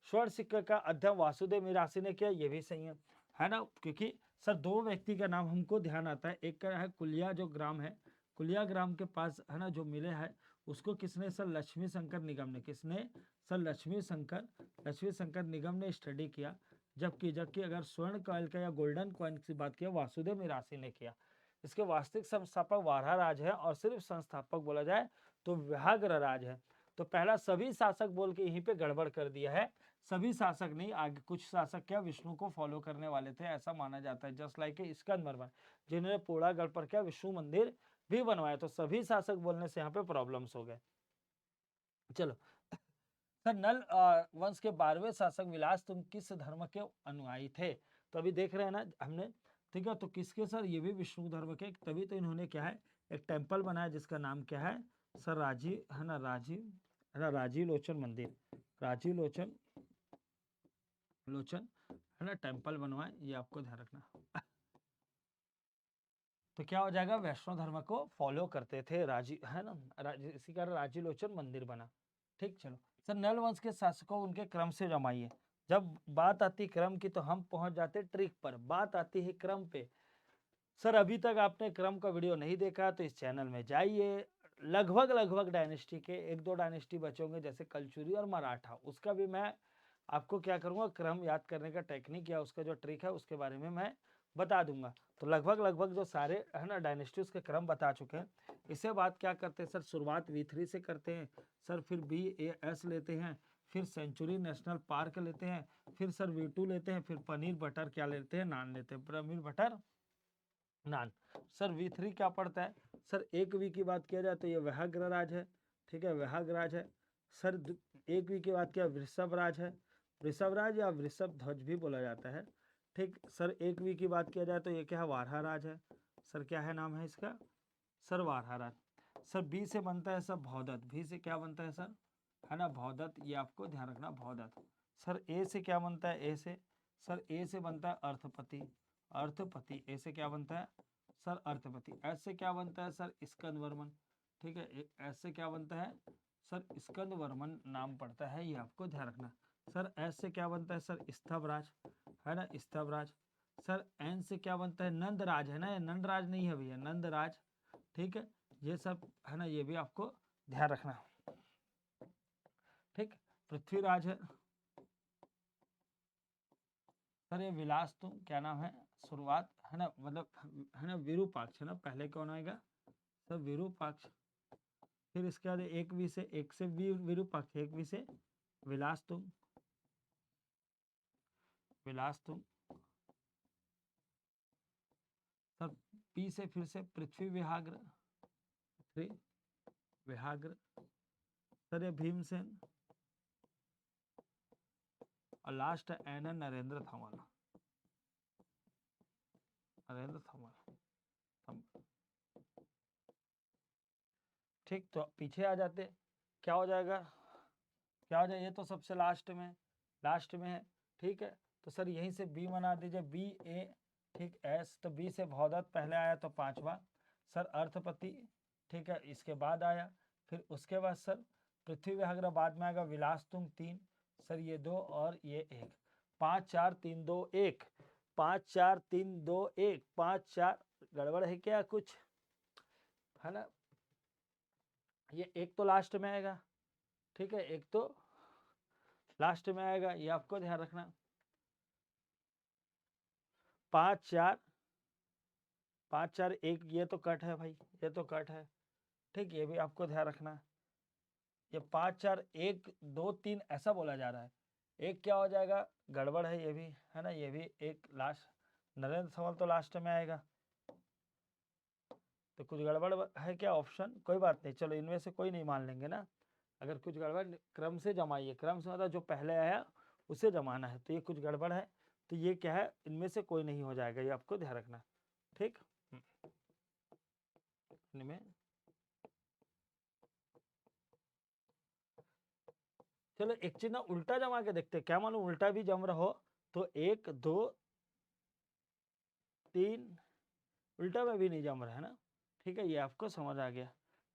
स्वर्ण सिक्के का अध्ययन वासुदेव मिरासी ने किया, ये भी सही है ना, क्योंकि सर 2 व्यक्ति का नाम हमको ध्यान आता है। एक का है कुलिया जो ग्राम है, कुलिया ग्राम के पास है ना जो मिले है, उसको किसने सर, लक्ष्मी शंकर निगम ने, किसने सर, लक्ष्मी शंकर निगम ने स्टडी किया। जबकि अगर स्वर्ण कॉइन का या गोल्डन कॉइन की बात किया, वासुदेव मिरासी ने किया। इसके वास्तविक संस्थापक वाहराराज है और सिर्फ संस्थापक बोला जाए तो व्याघ्र राज है। तो पहला सभी शासक बोल के यहीं पे गड़बड़ कर दिया है, सभी शासक नहीं, आगे कुछ शासक क्या विष्णु को फॉलो करने वाले थे ऐसा माना जाता है। जस्ट लाइक स्कंदमर्मन जिन्होंने पोड़ागढ़ पर क्या विष्णु मंदिर भी बनवाया, तो सभी शासक बोलने से यहाँ पे प्रॉब्लम्स हो गए। चलो सर नल वंश के 12वें शासक विलास तुम किस धर्म के अनुयायी थे, तो अभी देख रहे हैं ना हमने, ठीक है। तो किसके सर, ये भी विष्णु धर्म के, तभी तो इन्होंने क्या है एक टेम्पल बनाया जिसका नाम क्या है सर, राजीव है ना, राजीव लोचन मंदिर, राजीव लोचन है ना टेम्पल बनवाए, ये आपको ध्यान रखना। तो क्या हो जाएगा, वैष्णव धर्म को फॉलो करते थे राजी है ना, इसी कारण राजीव लोचन मंदिर बना। ठीक, चलो सर नल वंश के शासकों उनके क्रम से जमाइए। जब बात आती क्रम की तो हम पहुंच जाते ट्रिक पर, बात आती है क्रम पे। सर अभी तक आपने क्रम का वीडियो नहीं देखा तो इस चैनल में जाइए, लगभग डायनेस्टी के 1-2 डायनेस्टी बचे होंगे जैसे कलचुरी और मराठा, उसका भी मैं आपको क्या करूंगा, क्रम याद करने का टेक्निक या उसका जो ट्रिक है उसके बारे में मैं बता दूंगा। तो लगभग जो सारे है ना डायनेस्टी उसके क्रम बता चुके हैं। इससे बात क्या करते हैं सर, शुरुआत V3 से करते हैं सर, फिर BAS लेते हैं, फिर सेंचुरी नेशनल पार्क लेते हैं, फिर सर V2 लेते हैं, फिर पनीर बटर क्या लेते हैं, नान लेते हैं, पनीर बटर नान। सर V3 क्या पड़ता है? सर 1V की बात किया जाए तो ये व्याघ्रराज है, ठीक है, व्याघ्रराज है। सर 1V की बात किया वृषभराज है, वृषभराज या वृषभ ध्वज भी बोला जाता है, ठीक। सर 1V की बात किया जाए तो ये क्या है, वारहाराज है। सर क्या है, नाम है इसका, सर वारहाराज। सर बी से बनता है सर भौदत्त, भी से क्या बनता है सर, है ना, भौदत्त, ये आपको ध्यान रखना, भौदत्त। सर ए से क्या बनता है, ए से, सर ए से बनता है अर्थपति, अर्थपति, ए से क्या बनता है सर अर्थपति। एस से क्या बनता है सर स्कंद वर्मन, ठीक है, एस से क्या बनता है सर स्कंद वर्मन नाम पड़ता है, ये आपको ध्यान रखना। सर एस से क्या बनता है सर स्तवराज, है ना, स्तवराज। सर एन से क्या बनता है, नंदराज, है ना, ये नंदराज नहीं है भैया, नंदराज, ठीक है, ये सब है ना, ये भी आपको ध्यान रखना, ठीक। पृथ्वीराज है सर, ये विलास क्या नाम है, शुरुआत, है ना, मतलब है ना, विरूपाक्ष, है ना, पहले कौन आएगा सर, विरूपाक्ष। फिर इसके बाद एक से विरूपाक्ष, 1V से विलास सर पी से फिर से पृथ्वी विहाग्र, पृथ्वी विहाग्र। सर ये भीमसेन, और लास्ट है एन नरेंद्र थमल, नरेंद्र थमल, ठीक। तो पीछे आ जाते, क्या हो जाएगा, क्या हो जाए, ये तो सबसे लास्ट में, लास्ट में है, ठीक है। तो सर यहीं से बी बना दीजिए, बी ए, ठीक, एस, तो बी से भौदत्त पहले आया तो 5वां, सर अर्थपति, ठीक है, इसके बाद आया, फिर उसके बाद सर पृथ्वी व्याघ्र बाद में आएगा, विलासतुंग 3, सर ये 2 और ये 1, 5 4 3 2 1, 5 4 3 2 1, 5 4, गड़बड़ है क्या कुछ, है ना, ये एक तो लास्ट में आएगा, ठीक है, एक तो लास्ट में आएगा, ये आपको ध्यान रखना। 5 4 5 4 1, ये तो कट है भाई, ये तो कट है, ठीक, ये भी आपको ध्यान रखना है। ये 5 4 1 2 3 ऐसा बोला जा रहा है, एक क्या हो जाएगा, गड़बड़ है ये भी, है ना, ये भी एक लास्ट, नरेंद्र सवाल तो लास्ट में आएगा, तो कुछ गड़बड़ है क्या ऑप्शन, कोई बात नहीं, चलो इनमें से कोई नहीं मान लेंगे ना। अगर कुछ गड़बड़, क्रम से जमाइए, क्रम से मतलब जो पहले आया उसे जमाना है, तो ये कुछ गड़बड़ है, तो ये क्या है, इनमें से कोई नहीं हो जाएगा, ये आपको ध्यान रखना, ठीक। इनमें चलो एक चीज ना उल्टा जमा के देखते, क्या मालूम उल्टा भी जम रहा हो, तो 1 2 3, उल्टा में भी नहीं जम रहा है ना, ठीक है, ये आपको समझ आ गया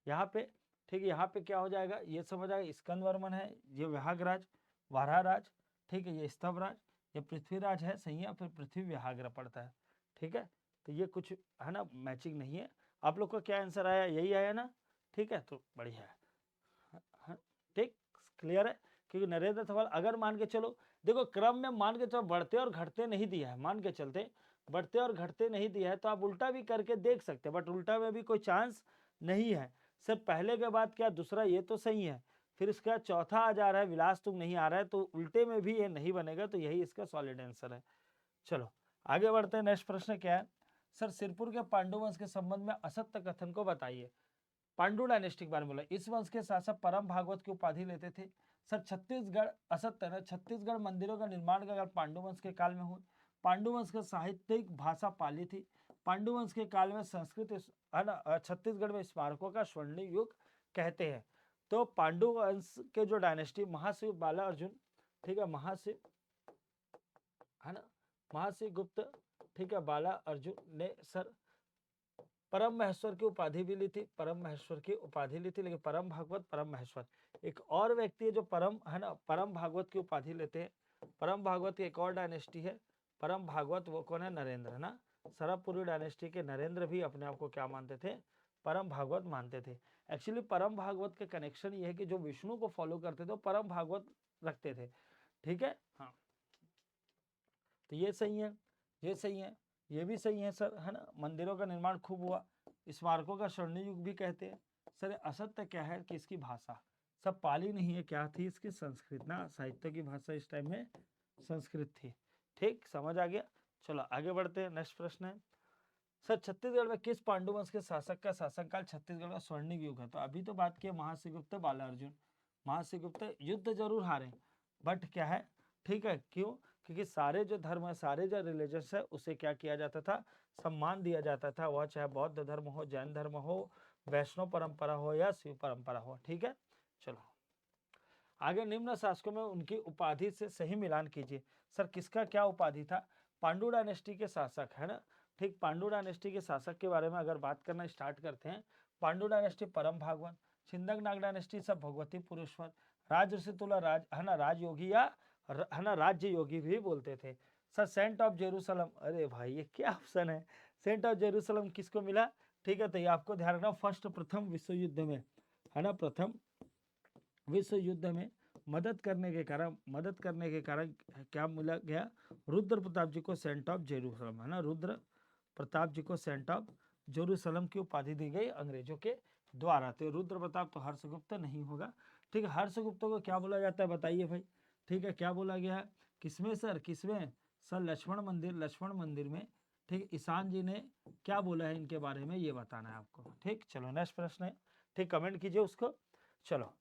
यहाँ पे, ठीक है। यहाँ पे क्या हो जाएगा, ये समझ आएगा, स्कंद वर्मन है, ये व्याघ्रराज, वाराराज, ठीक है, ये स्तवराज, ये पृथ्वीराज है, सही है, फिर पृथ्वी व्याघ्र पड़ता है, ठीक है। तो ये कुछ है ना मैचिंग नहीं है, आप लोग का क्या आंसर आया, यही आया ना, ठीक है, तो बढ़िया है, ठीक, क्लियर है। क्योंकि नरेंद्र सवाल अगर मान के चलो, देखो क्रम में मान के चलो बढ़ते और घटते नहीं दिया है, मान के चलते बढ़ते और घटते नहीं दिया है, तो आप उल्टा भी करके देख सकते हैं, बट उल्टा में भी कोई चांस नहीं है। सिर्फ पहले के बाद क्या, दूसरा ये तो सही है, फिर इसका चौथा आ जा रहा है विलास तुम नहीं आ रहा है, तो उल्टे में भी ये नहीं बनेगा, तो यही इसका सॉलिड आंसर है। चलो आगे बढ़ते हैं, नेक्स्ट प्रश्न क्या है, सर सिरपुर के पांडु वंश के संबंध में असत्य कथन को बताइए। पांडु डायनेस्टी के बारे में बोला, इस वंश के शासक परम भागवत की उपाधि लेते थे। सर छत्तीसगढ़, असत्य है, छत्तीसगढ़ मंदिरों का निर्माण का पांडु वंश के काल में हुआ। पांडु वंश की साहित्यिक भाषा पाली थी। पांडु वंश के काल में संस्कृत है ना, छत्तीसगढ़ में स्मारकों का स्वर्णिम युग कहते हैं। तो पांडु वंश के जो डायनेस्टी, महाशिव बाला अर्जुन, ठीक है, महाशिव, है ना, महाशिव गुप्त, ठीक है, बाला अर्जुन ने सर परम महेश्वर की उपाधि भी ली थी, परम महेश्वर की उपाधि ली थी, लेकिन परम भागवत, परम महेश्वर, एक और व्यक्ति है जो परम, है ना, परम भागवत की उपाधि लेते हैं। परम भागवत की एक और डायनेस्टी है, परम भागवत, वो कौन है, नरेंद्र, है ना, सरबपुरी डायनेस्टी के नरेंद्र भी अपने आप को क्या मानते थे, परम भागवत मानते थे। एक्चुअली परम भागवत के कनेक्शन ये है कि जो विष्णु को फॉलो करते थे वो परम भागवत रखते थे, ठीक है, हाँ, तो ये सही है, ये सही है, ये भी सही है सर, है ना, मंदिरों का निर्माण खूब हुआ, स्मारकों का स्वर्णिम युग भी कहते हैं। सर असत्य क्या है कि इसकी भाषा, सब पाली नहीं है, क्या थी इसकी? संस्कृत ना, साहित्य की भाषा इस टाइम में संस्कृत थी। ठीक, समझ आ गया। चलो आगे बढ़ते हैं। नेक्स्ट प्रश्न है सर, छत्तीसगढ़ में किस पांडु वंश के शासक का शासनकाल छत्तीसगढ़ का स्वर्णिम युग है? तो अभी तो बात की महाश्रीगुप्त बालार्जुन। महाश्रीगुप्त युद्ध जरूर हारे, बट क्या है, ठीक है, क्यों? क्योंकि सारे जो धर्म है, सारे जो रिलीजन्स है, उसे क्या किया जाता था? सम्मान दिया जाता था। वह चाहे बौद्ध धर्म हो, जैन धर्म हो, वैष्णव परंपरा हो या शिव परंपरा हो। ठीक है, चलो आगे। निम्न शासकों में उनकी उपाधि से सही मिलान कीजिए। सर किसका क्या उपाधि था? पांडु डायनेस्टी के शासक, है ना। ठीक, पांडु डायनेस्टी के शासक के बारे में अगर बात करना स्टार्ट करते हैं, पांडु डायनेस्टी परम भागवन, छिंदक नाग डायनेस्टी सब भगवती पुरुषवर, राज ऋषितुला राज, है ना, राजयोगी या है ना राज्य योगी भी बोलते थे। सर सेंट ऑफ जेरूसलम, अरे भाई ये क्या ऑप्शन है? सेंट ऑफ जेरूसलम किसको मिला? ठीक है, तो ये आपको ध्यान रखना, फर्स्ट प्रथम विश्व युद्ध में, है ना, प्रथम विश्व युद्ध में मदद करने के कारण क्या मिला गया? रुद्र प्रताप जी को सेंट ऑफ जेरूसलम, है ना, रुद्र प्रताप जी को सेंट ऑफ जेरूसलम की उपाधि दी गई अंग्रेजों के द्वारा। तो रुद्र प्रताप तो हर्षगुप्त नहीं होगा। ठीक है, हर्षगुप्त को क्या बोला जाता है बताइए भाई? ठीक है, क्या बोला गया है? किसमें सर, किसमें? सर लक्ष्मण मंदिर में। ठीक, ईशान जी ने क्या बोला है इनके बारे में, ये बताना है आपको। ठीक, चलो नेक्स्ट प्रश्न है। ठीक, कमेंट कीजिए उसको। चलो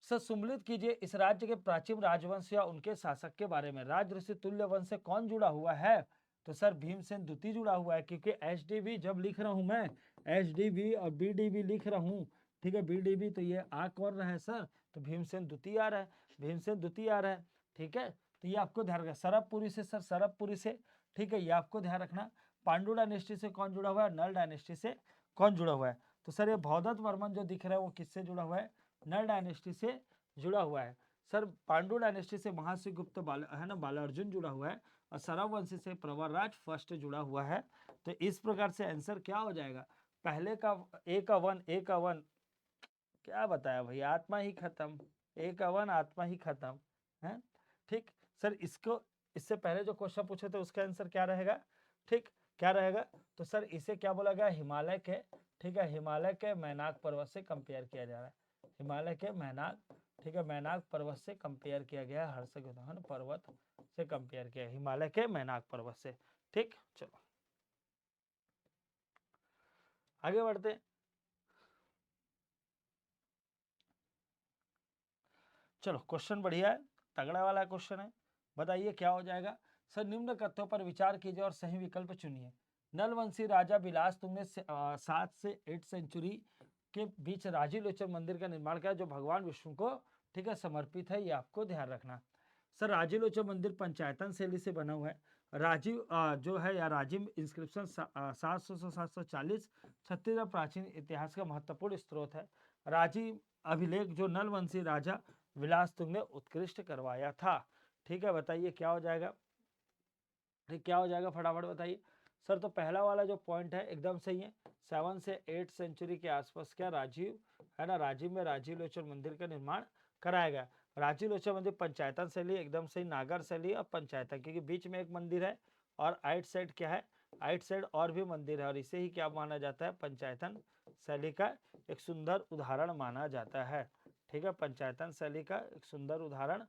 सर सुम्मिलित कीजिए इस राज्य के प्राचीन राजवंश या उनके शासक के बारे में। राज ऋषि तुल्य वंश से कौन जुड़ा हुआ है? तो सर भीमसेन द्वितीय जुड़ा हुआ है, क्योंकि एचडीबी जब लिख रहा हूं मैं, एचडीबी और बीडीबी लिख रहा हूं, ठीक है, बीडीबी तो ये आ कौन रहा है सर? तो भीमसेन द्वितीय आ रहा है, भीमसेन द्वितीय आ रहा है। ठीक है, तो ये आपको ध्यान रखना। सरबपुरी से सर, सरबपुरी से, ठीक है, ये आपको ध्यान रखना। पांडु डायनेस्टी से कौन जुड़ा हुआ है? नल डायनेस्टी से कौन जुड़ा हुआ है? तो सर ये भौदत्त वर्मन जो दिख रहा है वो किससे जुड़ा हुआ है? नल डायनेस्टी से जुड़ा हुआ है। सर पांडु डायनेस्टी से महाश्रीगुप्त है ना, बालार्जुन जुड़ा हुआ है, और सरवंशी से प्रवरराज फर्स्ट जुड़ा हुआ है। तो इस प्रकार से आंसर क्या हो जाएगा? पहले का ए का वन क्या बताया भाई? आत्मा ही खत्म, ए का वन आत्मा ही खत्म है। ठीक सर, इसको इससे पहले जो क्वेश्चन पूछे थे उसका आंसर क्या रहेगा? ठीक, क्या रहेगा? तो सर इसे क्या बोला गया? हिमालय के, ठीक है, हिमालय के मैनाक पर्वत से कंपेयर किया जा रहा है। हिमालय के मैनाक, ठीक है, मैनाक पर्वत से कंपेयर किया गया है। हर्षवर्धन पर्वत से कंपेयर किया, हिमालय के मैनाक पर्वत से। ठीक, चलो आगे बढ़ते। चलो क्वेश्चन बढ़िया है, तगड़ा वाला क्वेश्चन है। बताइए क्या हो जाएगा? सर निम्न कथ्यों पर विचार कीजिए और सही विकल्प चुनिए। नलवंशी राजा विलास तुंगने 7 से 8 सेंचुरी के बीच राजीव लोचन मंदिर का निर्माण किया, जो भगवान विष्णु को, ठीक है, समर्पित है। ये आपको ध्यान रखना। सर राजीव लोचन मंदिर पंचायतन शैली से बना हुआ है। राजीव जो है या राजीव इंस्क्रिप्शन 700 से 740 छत्तीसगढ़ प्राचीन इतिहास का महत्वपूर्ण स्रोत है। राजीव अभिलेख जो नलवंशी राजा विलास तुंग ने उत्कृष्ट करवाया था। ठीक है, बताइए क्या हो जाएगा? ठीक, क्या हो जाएगा फटाफट बताइए। सर तो पहला वाला जो पॉइंट है एकदम सही है। 7 से 8 सेंचुरी के आसपास क्या राजीव, है ना, राजीव में राजीव लोचन मंदिर का निर्माण कराया गया। राजीव लोचन मंदिर पंचायतन शैली, एकदम सही, नागर शैली और पंचायतन, क्योंकि बीच में एक मंदिर है और आइट साइड क्या है? आइट साइड और भी मंदिर है, और इसे ही क्या माना जाता है? पंचायतन शैली का एक सुंदर उदाहरण माना जाता है। ठीक है, पंचायतन शैली का एक सुंदर उदाहरण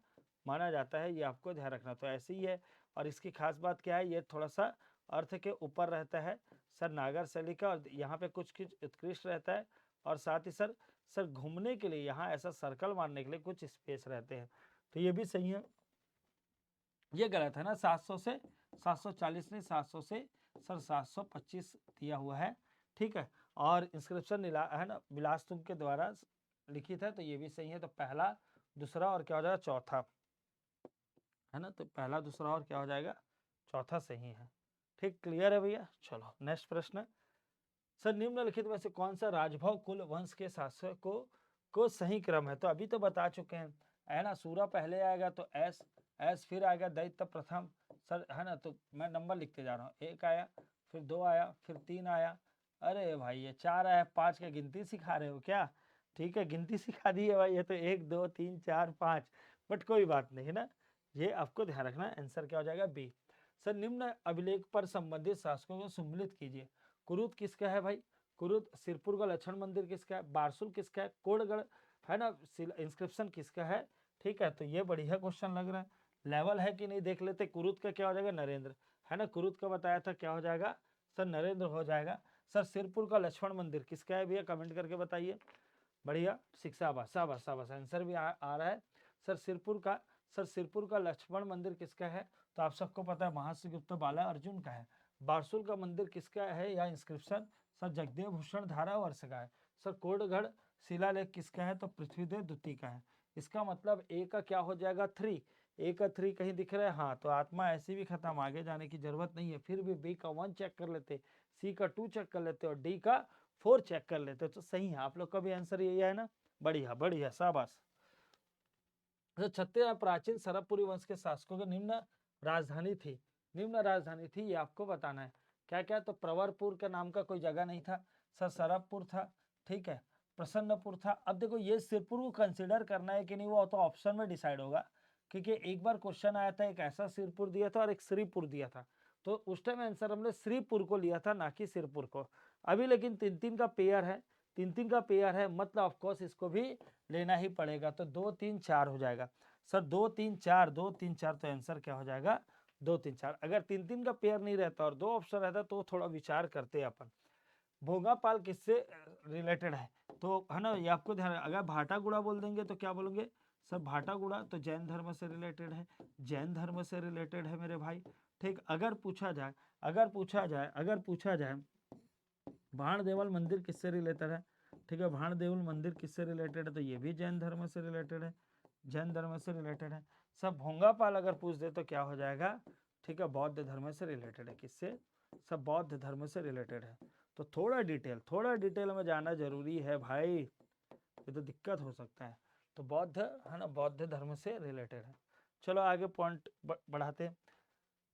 माना जाता है, ये आपको ध्यान रखना। तो ऐसे ही है, और इसकी खास बात क्या है? ये थोड़ा सा अर्थ के ऊपर रहता है सर, नागर शैली का, और यहाँ पे कुछ कुछ उत्कृष्ट रहता है, और साथ ही सर घूमने के लिए यहाँ ऐसा सर्कल मारने के लिए कुछ स्पेस रहते हैं। तो ये भी सही है। ये गलत है ना, 700 से 740 नहीं, 700 से सर 725 दिया हुआ है। ठीक है, और इंस्क्रिप्शन है ना विलास तुंग के द्वारा लिखित है, तो ये भी सही है। तो पहला, दूसरा और क्या हो जाएगा? चौथा, है ना, तो पहला, दूसरा और क्या हो जाएगा? चौथा सही है। ठीक, क्लियर है भैया। चलो नेक्स्ट प्रश्न। सर निम्नलिखित में से कौन सा राजभव कुल वंश के शासकों को सही क्रम है? तो अभी तो बता चुके हैं, है ना, सूरा पहले आएगा तो एस, एस फिर आएगा दैत्य प्रथम सर, है ना। तो मैं नंबर लिखते जा रहा हूँ, 1 आया, फिर 2 आया, फिर 3 आया, अरे भाई ये 4 आया, 5 का गिनती सिखा रहे हो क्या? ठीक है, गिनती सिखा दी है भाई, ये तो 1 2 3 4 5, बट कोई बात नहीं, है ना, ये आपको ध्यान रखना। आंसर क्या हो जाएगा? बी। सर निम्न अभिलेख पर संबंधित शासकों को सम्मिलित कीजिए। कुरुद किसका है भाई? कुरुद। सिरपुर का लक्ष्मण मंदिर किसका है? बारसुल किसका है? कोड़गढ़ है ना, इंस्क्रिप्शन किसका है, ठीक है। तो ये बढ़िया क्वेश्चन लग रहा है, लेवल है कि नहीं देख लेते। कुरुद का क्या हो जाएगा, नरेंद्र, है ना, कुरुद का बताया था, क्या हो जाएगा सर, नरेंद्र हो जाएगा। सर सिरपुर का लक्ष्मण मंदिर किसका है भैया, कमेंट करके बताइए। बढ़िया, शाबाश शाबाश शाबाश, आंसर भी आ रहा है। सर सिरपुर का लक्ष्मण मंदिर किसका है, तो आप सबको पता है महाश्रीगुप्त बाला अर्जुन का है। बारसूल का मंदिर किसका है या इंस्क्रिप्शन, सर जगदेव भूषण धारावर्ष का है। सर कोटगढ़ शिलालेख किसका है, तो पृथ्वीदेव द्वितीय का है। इसका मतलब ए का क्या हो जाएगा 3, ए का 3 कहीं दिख रहा है, हाँ, तो आत्मा ऐसी भी खत्म, आगे जाने की जरूरत नहीं है। फिर भी बी का 1 चेक कर लेते, सी का 2 चेक कर लेते और डी का 4 चेक कर लेते, तो सही है। आप लोग का भी आंसर यही है ना, बढ़िया बढ़िया, शाबाश। तो छत्तीसगढ़ प्राचीन सरबपुरी वंश के शासकों की निम्न राजधानी थी, निम्न राजधानी थी, ये आपको बताना है। क्या क्या, तो प्रवरपुर के नाम का कोई जगह नहीं था, सर सरबपुर था, ठीक है, प्रसन्नपुर था। अब देखो ये सिरपुर को कंसिडर करना है कि नहीं, वो तो ऑप्शन में डिसाइड होगा, क्योंकि एक बार क्वेश्चन आया था, एक ऐसा सिरपुर दिया था और एक श्रीपुर दिया था, तो उस टाइम आंसर हमने श्रीपुर को लिया था, ना कि सिरपुर को। अभी लेकिन 3-3 का पेयर है, 3-3 का पेयर है, मतलब ऑफकोर्स इसको भी लेना ही पड़ेगा, तो 2-3-4 हो जाएगा। सर 2-3-4, 2-3-4, तो आंसर क्या हो जाएगा 2-3-4। अगर 3-3 का पेयर नहीं रहता और 2 ऑप्शन रहता तो थोड़ा विचार करते अपन। भोगापाल किससे रिलेटेड है, तो है ना, ये आपको ध्यान, अगर भाटागुड़ा बोल देंगे तो क्या बोलोगे सर, भाटागुड़ा तो जैन धर्म से रिलेटेड है, जैन धर्म से रिलेटेड है मेरे भाई, ठीक। अगर पूछा जाए भाण देवल मंदिर किससे रिलेटेड है, ठीक है, भाण देवल मंदिर किससे रिलेटेड है, तो ये भी जैन धर्म से रिलेटेड है, जैन धर्म से रिलेटेड है। सब भोंगापाल अगर पूछ दे तो क्या हो जाएगा, ठीक है, बौद्ध धर्म से रिलेटेड है, किससे, सब बौद्ध धर्म से रिलेटेड है। तो थोड़ा डिटेल में जाना जरूरी है भाई, ये तो दिक्कत हो सकता है। तो बौद्ध है ना, बौद्ध धर्म से रिलेटेड है। चलो आगे पॉइंट बढ़ाते हैं।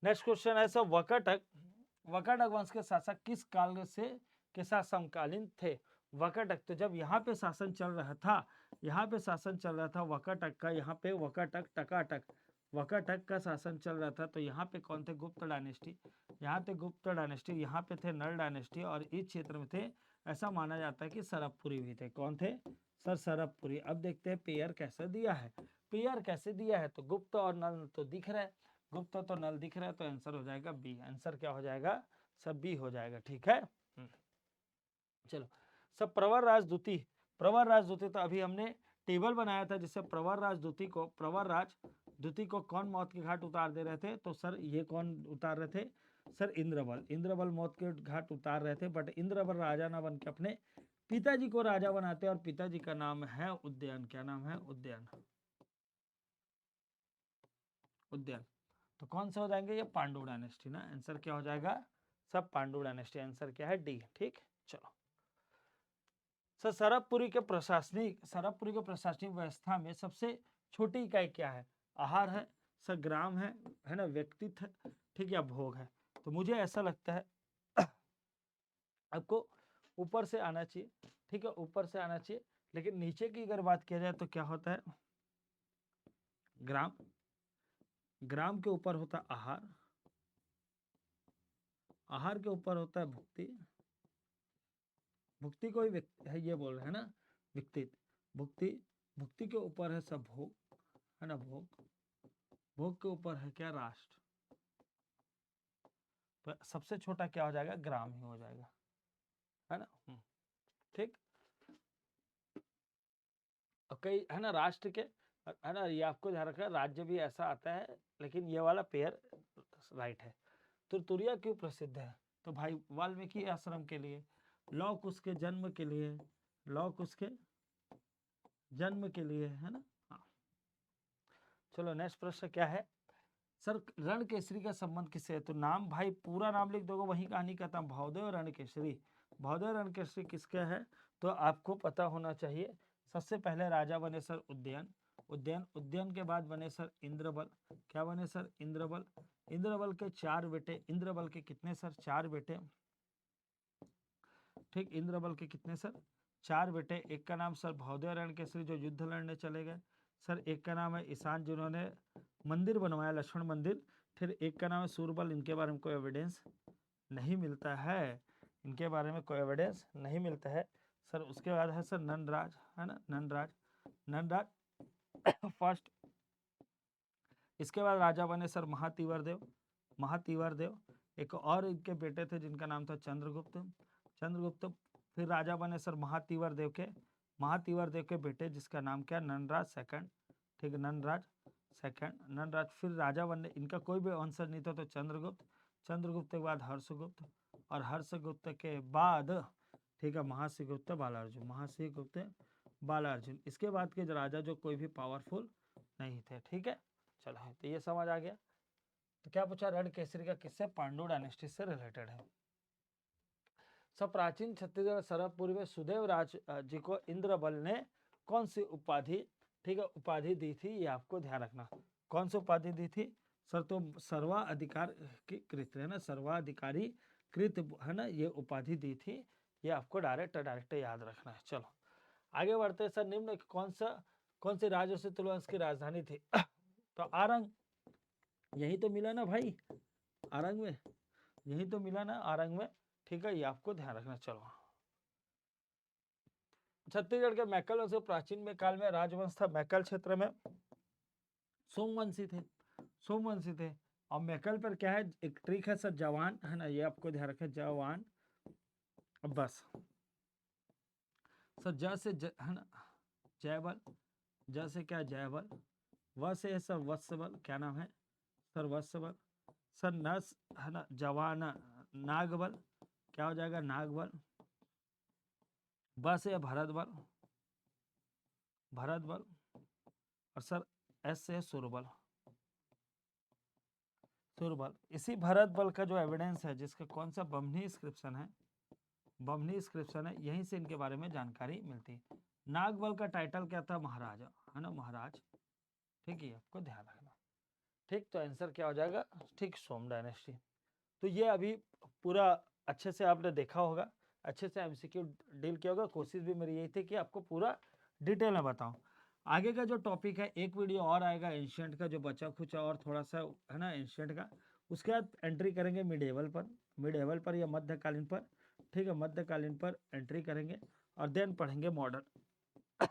नेक्स्ट क्वेश्चन है, सब वकाटक वंश के शासक किस काल से के साथ समकालीन थे। वकाटक, तो जब यहाँ पे शासन चल रहा था, वकाटक का, यहाँ पे वकाटक का शासन चल रहा था, तो यहाँ पे कौन थे, गुप्त डायनेस्टी, यहाँ पे थे नल डायनेस्टी, और इस क्षेत्र में थे, ऐसा माना जाता है कि सरबपुरी भी थे। कौन थे सर, सरबपुरी। अब देखते हैं पेयर कैसे दिया है, तो गुप्त और नल तो दिख रहा है, गुप्त तो नल दिख रहा है, तो आंसर हो जाएगा बी। आंसर क्या हो जाएगा, सब बी हो जाएगा, ठीक है। चलो, सब प्रवर राजदूती तो अभी हमने टेबल बनाया था, जिससे प्रवर राजदूती को कौन मौत के घाट उतार दे रहे थे, तो सर ये कौन उतार रहे थे, सर इंद्रबल मौत के घाट उतार रहे थे। बट इंद्रबल राजा ना बन के अपने पिताजी को राजा बनाते, और पिताजी का नाम है उदयन। क्या नाम है, उदयन। तो कौन से हो जाएंगे, ये पांडु डायनेस्टी ना, आंसर क्या हो जाएगा, सब पांडु डायनेस्टी, आंसर क्या है डी, ठीक। चलो, सर सरबपुरी के प्रशासनिक व्यवस्था में सबसे छोटी इकाई क्या है, आहार है, सर ग्राम है ना, व्यक्तित्व है, ठीक, या भोग है। तो मुझे ऐसा लगता है आपको ऊपर से आना चाहिए, ठीक है, ऊपर से आना चाहिए, लेकिन नीचे की अगर बात किया जाए तो क्या होता है, ग्राम के ऊपर होता है आहार के ऊपर होता है भुक्ति को ही है, ये बोल रहे हैं ना, भुक्ति के ऊपर है सब भोग, है ना, भोग के ऊपर है क्या, राष्ट्र। तो सबसे छोटा क्या हो जाएगा, ग्राम ही हो जाएगा, है ना, ठीक। और कई है ना राष्ट्र के, है ना, ये आपको ध्यान रखना, राज्य भी ऐसा आता है, लेकिन ये वाला पेयर राइट है। तुरतुरिया क्यों प्रसिद्ध है, तो भाई वाल्मीकि आश्रम के लिए, लौक उसके जन्म के लिए, है ना, हाँ। चलो नेक्स्ट प्रश्न क्या है, सर रण केसरी का संबंध किससे है, तो नाम भाई पूरा नाम लिख दोगे वही कहानी खत्म, भवदेव रण केसरी किसका है, तो आपको पता होना चाहिए। सबसे पहले राजा बने सर उद्यन के बाद बने सर इंद्रबल। क्या बने सर, इंद्रबल के 4 बेटे, इंद्रबल के कितने सर, 4 बेटे, ठीक, इंद्रबल के कितने सर, 4 बेटे। एक का नाम सर भवदेव रण केसरी जो युद्ध लड़ने चले गए, सर एक का नाम है ईशान जिन्होंने मंदिर बनवाया, लक्ष्मण मंदिर। फिर एक का नाम है सूरबल, इनके बारे में कोई एविडेंस नहीं मिलता है, सर उसके बाद है सर नंदराज, है ना, नंदराज। नंदराज फर्स्ट। इसके बाद राजा बने सर महातीवर देव, महातीवर देव। एक और इनके बेटे थे जिनका नाम था चंद्रगुप्त, चंद्रगुप्त। फिर राजा बने सर महातीवर देव के, महातीवर देव के बेटे जिसका नाम क्या, नंदराज सेकंड, ठीक है, नंदराज सेकंड, नंदराज। फिर राजा बने, इनका कोई भी वंशज नहीं था तो चंद्रगुप्त, चंद्रगुप्त के बाद हर्षगुप्त, और हर्षगुप्त के बाद ठीक है महासिगुप्त बालार्जुन, महासिगुप्त बालार्जुन। इसके बाद के राजा जो कोई भी पावरफुल नहीं थे, ठीक है। चलो तो ये समझ आ गया। तो क्या पूछा, रण केसरी का किससे, पांडु डायनेस्टी से रिलेटेड है। सब प्राचीन छत्तीसगढ़ सरहदपुर में सुदेव राज जी को इंद्रबल ने कौन सी उपाधि, ठीक है, उपाधि दी थी, ये आपको ध्यान रखना। कौन सी उपाधि दी थी सर, तो सर्वाधिकार कृत है ना, सर्वाधिकारी कृत है ना, ये उपाधि दी थी। ये आपको डायरेक्ट याद रखना है। चलो आगे बढ़ते हैं। सर निम्न कौन से राज्य से तुलवंश की राजधानी थी तो आरंग, यही तो मिला ना भाई, आरंग में, यही तो मिला ना आरंग में, ठीक है, ये आपको ध्यान रखना। चलो छत्तीसगढ़ के मैकल वंश प्राचीन में काल में राजवंश था। मैकल क्षेत्र में सोमवंशी थे, सोमवंशी थे। और मैकल पर क्या है, एक ट्रिक है सर, जवान है ना, ये आपको ध्यान रखें, जवान। बस सर ज से है ना जयबल, ज से क्या जयबल, व से है सर वत्सबल, क्या नाम है सर वत्सबल। सर नस है ना जवान, नागबल, क्या हो जाएगा नागबल। ब से है भरत बल, भरत बल। और सर एस से है सुरबल, सुरबल। इसी भरत बल का जो एविडेंस है, जिसका कौन सा बमनी इंस्क्रिप्शन है, बमनी इंस्क्रिप्शन है, यहीं से इनके बारे में जानकारी मिलती है। नागबल का टाइटल क्या था, महाराजा है ना, महाराज, ठीक है, आपको ध्यान रखना। ठीक, तो आंसर क्या हो जाएगा, ठीक, सोम डायनेस्टी। तो ये अभी पूरा अच्छे से आपने देखा होगा, अच्छे से एमसीक्यू डील किया होगा। कोशिश भी मेरी यही थी कि आपको पूरा डिटेल में बताऊं। आगे का जो टॉपिक है, एक वीडियो और आएगा एंशिएंट का, जो बचा खुचा और थोड़ा सा है ना एंशिएंट का। उसके बाद एंट्री करेंगे मिडिएवल पर, मिडिएवल पर या मध्यकालीन पर, ठीक है, मध्यकालीन पर एंट्री करेंगे। और देन पढ़ेंगे मॉडर्न।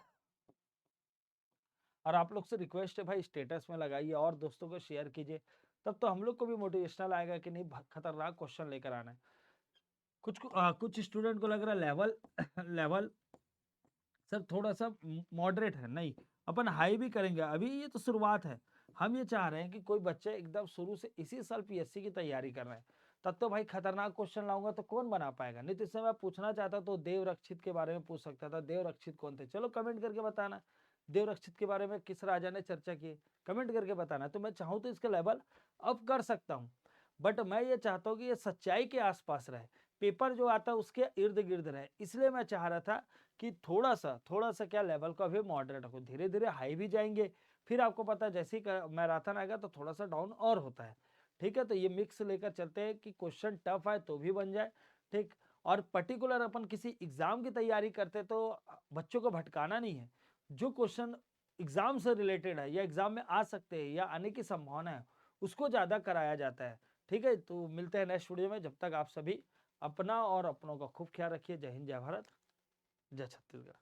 और आप लोग से रिक्वेस्ट है भाई, स्टेटस में लगाइए और दोस्तों को शेयर कीजिए, तब तो हम लोग को भी मोटिवेशनल आएगा कि नहीं खतरनाक क्वेश्चन लेकर आना है। कुछ स्टूडेंट को लग रहा है लेवल लेवल सर थोड़ा सा मॉडरेट है, नहीं, अपन हाई भी करेंगे, अभी ये तो शुरुआत है। हम ये चाह रहे हैं कि कोई बच्चे एकदम शुरू से इसी साल पीएससी की तैयारी कर रहे हैं, तब तो भाई खतरनाक क्वेश्चन लाऊंगा तो कौन बना पाएगा। नहीं तो इससे मैं पूछना चाहता तो देवरक्षित के बारे में पूछ सकता था, देवरक्षित कौन थे, चलो कमेंट करके बताना देवरक्षित के बारे में किस राजा ने चर्चा की, कमेंट करके बताना। तो मैं चाहूँ तो इसका लेवल अप कर सकता हूँ, बट मैं ये चाहता हूँ कि ये सच्चाई के आसपास रहे, पेपर जो आता है उसके इर्द गिर्द रहे। इसलिए मैं चाह रहा था कि थोड़ा सा क्या लेवल को अभी मॉडरेट रखो, धीरे धीरे हाई भी जाएंगे, फिर आपको पता है जैसे ही मैराथन आएगा तो थोड़ा सा डाउन और होता है, ठीक है। तो ये मिक्स लेकर चलते हैं कि क्वेश्चन टफ है तो भी बन जाए, ठीक। और पर्टिकुलर अपन किसी एग्जाम की तैयारी करते तो बच्चों को भटकाना नहीं है, जो क्वेश्चन एग्जाम से रिलेटेड है या एग्जाम में आ सकते हैं या आने की संभावना है उसको ज्यादा कराया जाता है, ठीक है। तो मिलते हैं नेक्स्ट वीडियो में, जब तक आप सभी अपना और अपनों का खूब ख्याल रखिए। जय हिंद, जय भारत, जय छत्तीसगढ़।